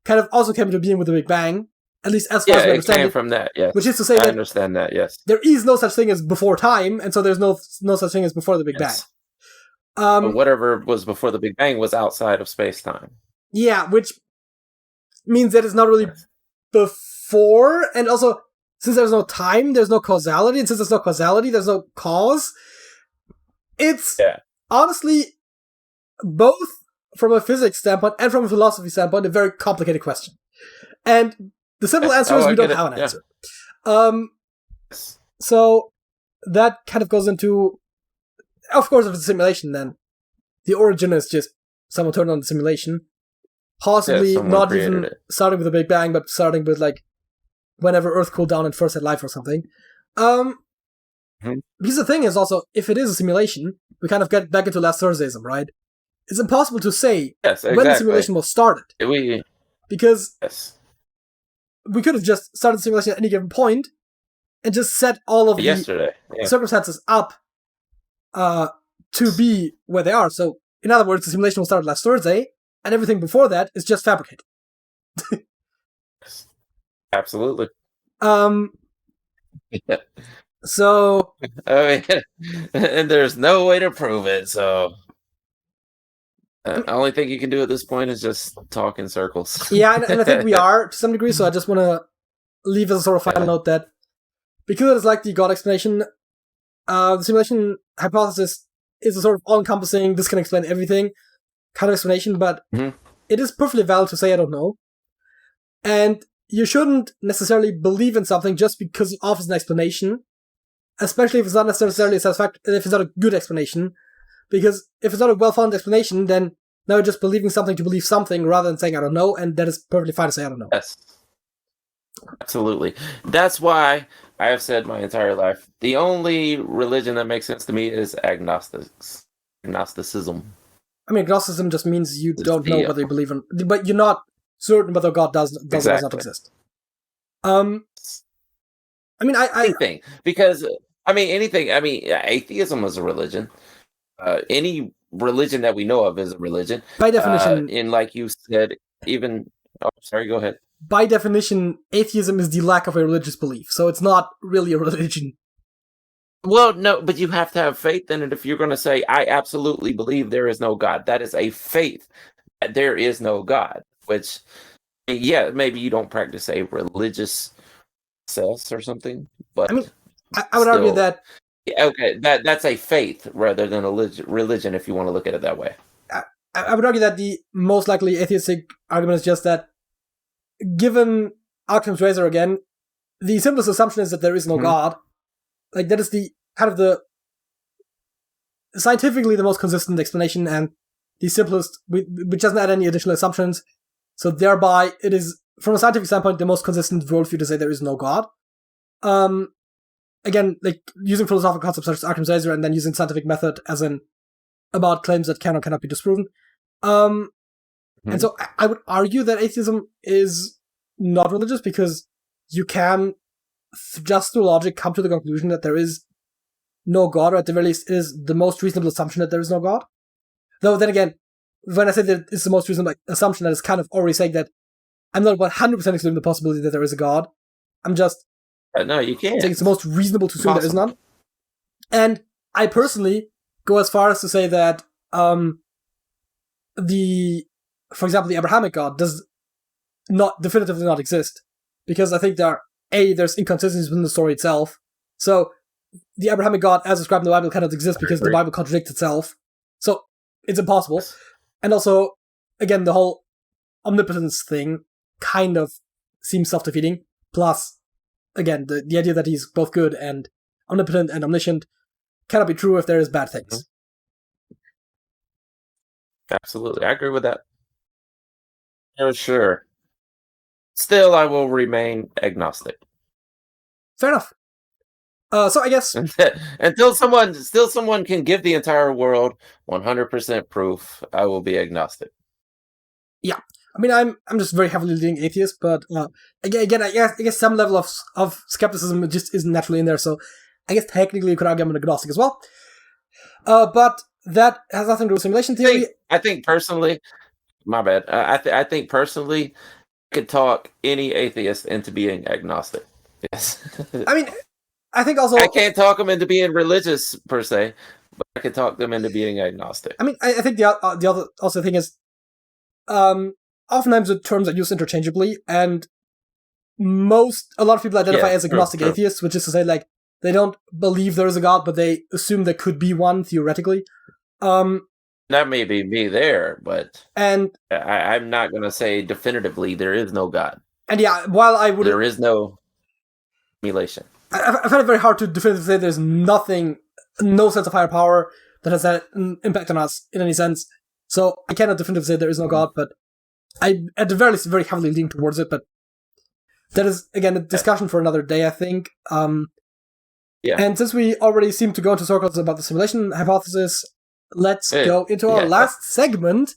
kind of also came into being with the Big Bang, at least as far as we understand it. Yeah, it came from that, yes. Which is to say that... I understand that, yes. There is no such thing as before time, and so there's no such thing as before the Big Bang. But whatever was before the Big Bang was outside of space-time. Yeah, which means that it's not really before, and also, since there's no time, there's no causality, and since there's no causality, there's no cause. It's honestly, both from a physics standpoint and from a philosophy standpoint, a very complicated question. And the simple answer is we don't have an answer. So that kind of goes into, of course, if it's a simulation, then the origin is just someone turned on the simulation. Possibly not even starting with the Big Bang, but starting with, like, whenever Earth cooled down and first had life or something. Because the thing is also, if it is a simulation, we kind of get back into last Thursdayism, right? It's impossible to say when the simulation was started. Because we could have just started the simulation at any given point and just set all of the circumstances up to be where they are. So, in other words, the simulation will start last Thursday, and everything before that is just fabricated. Absolutely. So... I mean, and there's no way to prove it, so... the only thing you can do at this point is just talk in circles. Yeah, and I think we are, to some degree, so I just want to leave as a sort of final note that because it's like the God explanation, the simulation hypothesis is a sort of all-encompassing, this can explain everything kind of explanation, but it is perfectly valid to say I don't know. And you shouldn't necessarily believe in something just because it offers an explanation, especially if it's not necessarily a satisfactory, if it's not a good explanation. Because if it's not a well-founded explanation, then now you're just believing something to believe something rather than saying I don't know, and that is perfectly fine to say I don't know. Yes. Absolutely. That's why I have said my entire life, the only religion that makes sense to me is agnosticism. I mean, agnosticism just means you don't know whether you believe in, but you're not certain whether God does or does not exist. I mean, anything, because anything. I mean, atheism is a religion. Any religion that we know of is a religion by definition. And like you said, even sorry, go ahead. By definition, atheism is the lack of a religious belief, so it's not really a religion. Well, no, but you have to have faith in it if you're going to say, I absolutely believe there is no God. That is a faith that there is no God, which, yeah, maybe you don't practice a religious sense or something, but I mean, I would argue still, that yeah, okay, that's a faith rather than a religion if you want to look at it that way. I would argue that the most likely atheistic argument is just that, given Occam's razor again, the simplest assumption is that there is no God. Like, that is the kind of the scientifically the most consistent explanation and the simplest, which doesn't add any additional assumptions. So thereby, it is, from a scientific standpoint, the most consistent worldview to say there is no God. Again, like, using philosophical concepts such as Occam's razor and then using scientific method as in about claims that can or cannot be disproven. And so I would argue that atheism is not religious because you can, just through logic, come to the conclusion that there is no God, or at the very least, it is the most reasonable assumption that there is no God. Though, then again, when I say that it's the most reasonable assumption, that is kind of already saying that I'm not 100% excluding the possibility that there is a God. I'm just no, you can't. saying it's the most reasonable to assume there is none. And I personally go as far as to say that for example, the Abrahamic God does not definitively not exist, because I think there's inconsistencies within the story itself. So the Abrahamic God, as described in the Bible, cannot exist because the Bible contradicts itself. So it's impossible. And also, again, the whole omnipotence thing kind of seems self-defeating. Plus, again, the idea that he's both good and omnipotent and omniscient cannot be true if there is bad things. Absolutely. I agree with that. For sure. Still, I will remain agnostic. Fair enough. So I guess until someone can give the entire world 100% proof, I will be agnostic. Yeah, I mean, I'm just very heavily leaning atheist, but again, I guess some level of skepticism just isn't naturally in there. So I guess technically you could argue I'm an agnostic as well. But that has nothing to do with simulation theory. I think personally, my bad. I think personally, I could talk any atheist into being agnostic. Yes. I mean, I think also I can't talk them into being religious per se, but I can talk them into being agnostic. I mean, I think the other also thing is, oftentimes the terms are used interchangeably, and a lot of people identify as agnostic atheists, which is to say, like, they don't believe there is a God, but they assume there could be one theoretically. That may be me there, but I'm not going to say definitively there is no God. And yeah, while I would, there is no simulation. I find it very hard to definitively say there's no sense of higher power that has had an impact on us in any sense. So I cannot definitively say there is no God, but I, at the very least, very heavily lean towards it. But that is, again, a discussion for another day, I think. Yeah. And since we already seem to go into circles about the simulation hypothesis, let's go into our last segment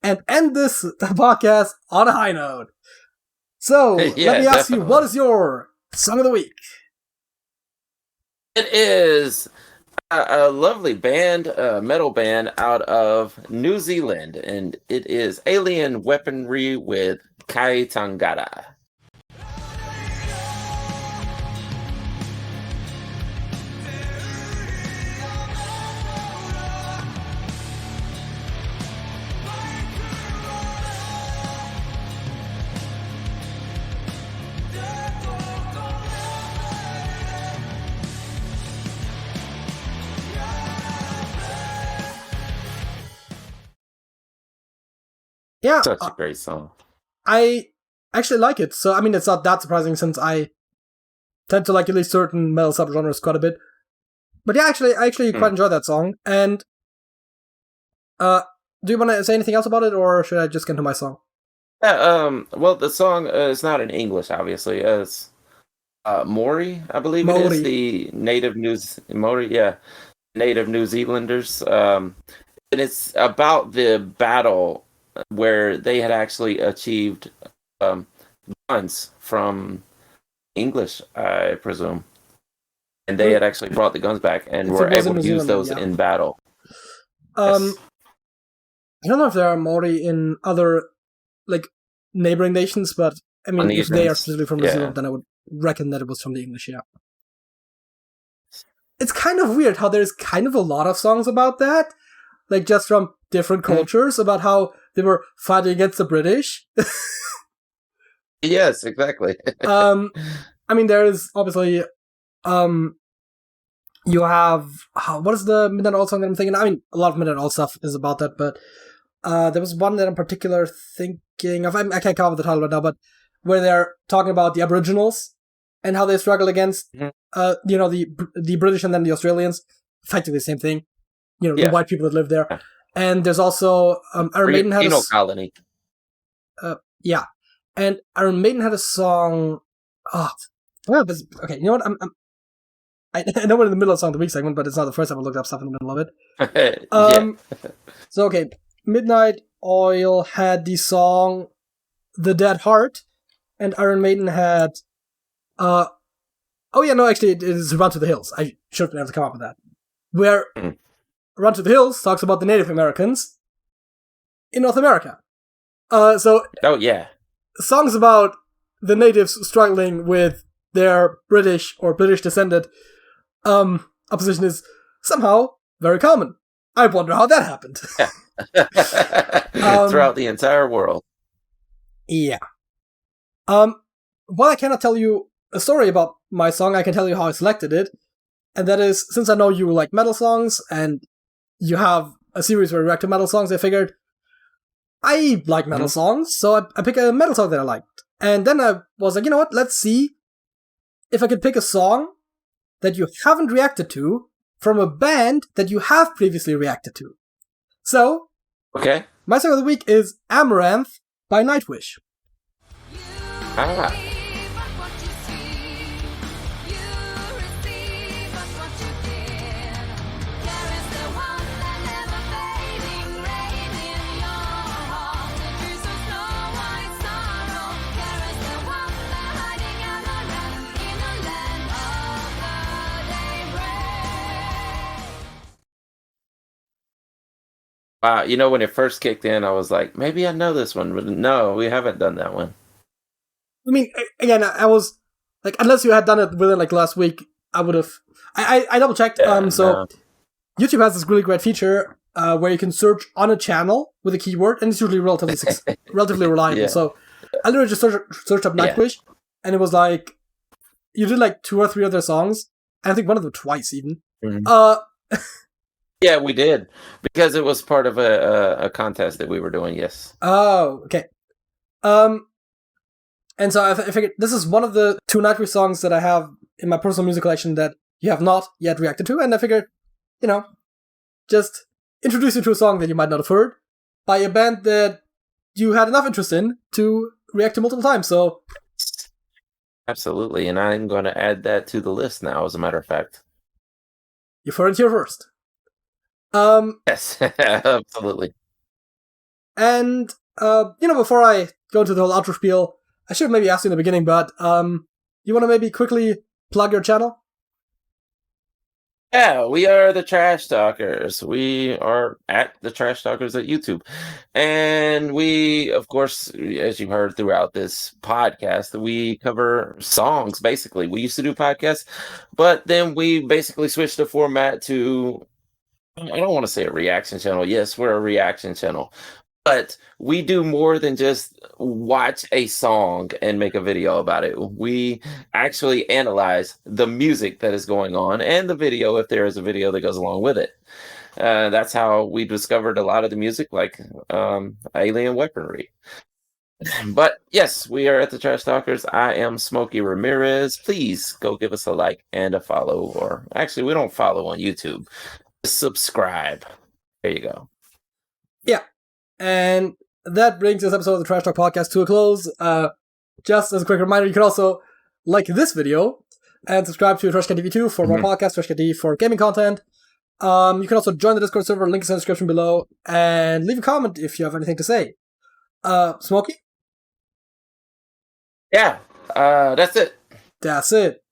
and end this podcast on a high note. So, let me ask you, what is your song of the week? It is a lovely band, a metal band out of New Zealand, and it is Alien Weaponry with Kai Tangata. Yeah, such a great song. I actually like it. So, I mean, it's not that surprising since I tend to like at least certain metal subgenres quite a bit. But yeah, I actually quite enjoy that song. And do you want to say anything else about it, or should I just get into my song? Well, the song is not in English, obviously. It's Maori, I believe it is, the native native New Zealanders. And it's about the battle where they had actually achieved guns from English, I presume. And they had actually brought the guns back and were able to use those in battle. Yes. I don't know if there are Maori in other, like, neighboring nations, but I mean, if they are specifically from New Zealand, then I would reckon that it was from the English, yeah. it's kind of weird how there's kind of a lot of songs about that, like just from different cultures about how they were fighting against the British. Yes, exactly. I mean, there's obviously, you have, what is the Midnight Oil song that I'm thinking? I mean, a lot of Midnight Oil stuff is about that, but there was one that I'm particular thinking of. I can't come up with the title right now, but where they're talking about the Aboriginals and how they struggle against, the British and then the Australians. Effectively the same thing. The white people that live there. And there's also Iron Maiden had a colony. Yeah, and Iron Maiden had a song. Okay. You know what? I know we're in the middle of Song of the Week segment, but it's not the first time I looked up stuff in the middle of it. So okay, Midnight Oil had the song "The Dead Heart," and Iron Maiden had. Actually, it is "Run to the Hills." I should have been able to come up with that. Where "Run to the Hills" talks about the Native Americans in North America. Songs about the natives struggling with their British or British descended opposition is somehow very common. I wonder how that happened. Throughout the entire world. Yeah. While I cannot tell you a story about my song, I can tell you how I selected it. And that is, since I know you like metal songs and you have a series where you react to metal songs, I figured I like metal songs, so I pick a metal song that I liked. And then I was like, you know what, let's see if I could pick a song that you haven't reacted to from a band that you have previously reacted to. So, okay, my song of the week is Amaranth by Nightwish. Wow, when it first kicked in, I was like, maybe I know this one, but no, we haven't done that one. I mean, again, I was like, unless you had done it within like last week, I would have. I double checked. YouTube has this really great feature where you can search on a channel with a keyword, and it's usually relatively reliable. Yeah. So I literally just searched up Nightwish, and it was like you did like 2 or 3 other songs. And I think one of them twice even. Mm-hmm. Yeah, we did, because it was part of a contest that we were doing, yes. Oh, okay. And so I figured this is one of the 2 Nightwish songs that I have in my personal music collection that you have not yet reacted to, and I figured, just introduce you to a song that you might not have heard by a band that you had enough interest in to react to multiple times, so... Absolutely, and I'm going to add that to the list now, as a matter of fact. You've heard it here first. Yes, absolutely. And, before I go into the whole outro spiel, I should have maybe asked you in the beginning, but, you want to maybe quickly plug your channel? Yeah, we are the Trash Talkers. We are at the Trash Talkers at YouTube. And we, of course, as you've heard throughout this podcast, we cover songs, basically. We used to do podcasts, but then we basically switched the format to... I don't want to say a reaction channel. Yes, we're a reaction channel. But we do more than just watch a song and make a video about it. We actually analyze the music that is going on and the video, if there is a video that goes along with it. That's how we discovered a lot of the music, like Alien Weaponry. But yes, we are at the Trash Talkers. I am Smokey Ramirez. Please go give us a like and a follow. Or actually, we don't follow on YouTube. Subscribe. There you go. Yeah. And that brings this episode of the Trash Talk Podcast to a close. Just as a quick reminder, you can also like this video and subscribe to Trashcan TV 2 for more podcasts, Trashcan TV for gaming content. You can also join the Discord server, link is in the description below, and leave a comment if you have anything to say. Smokey? Yeah, that's it. That's it.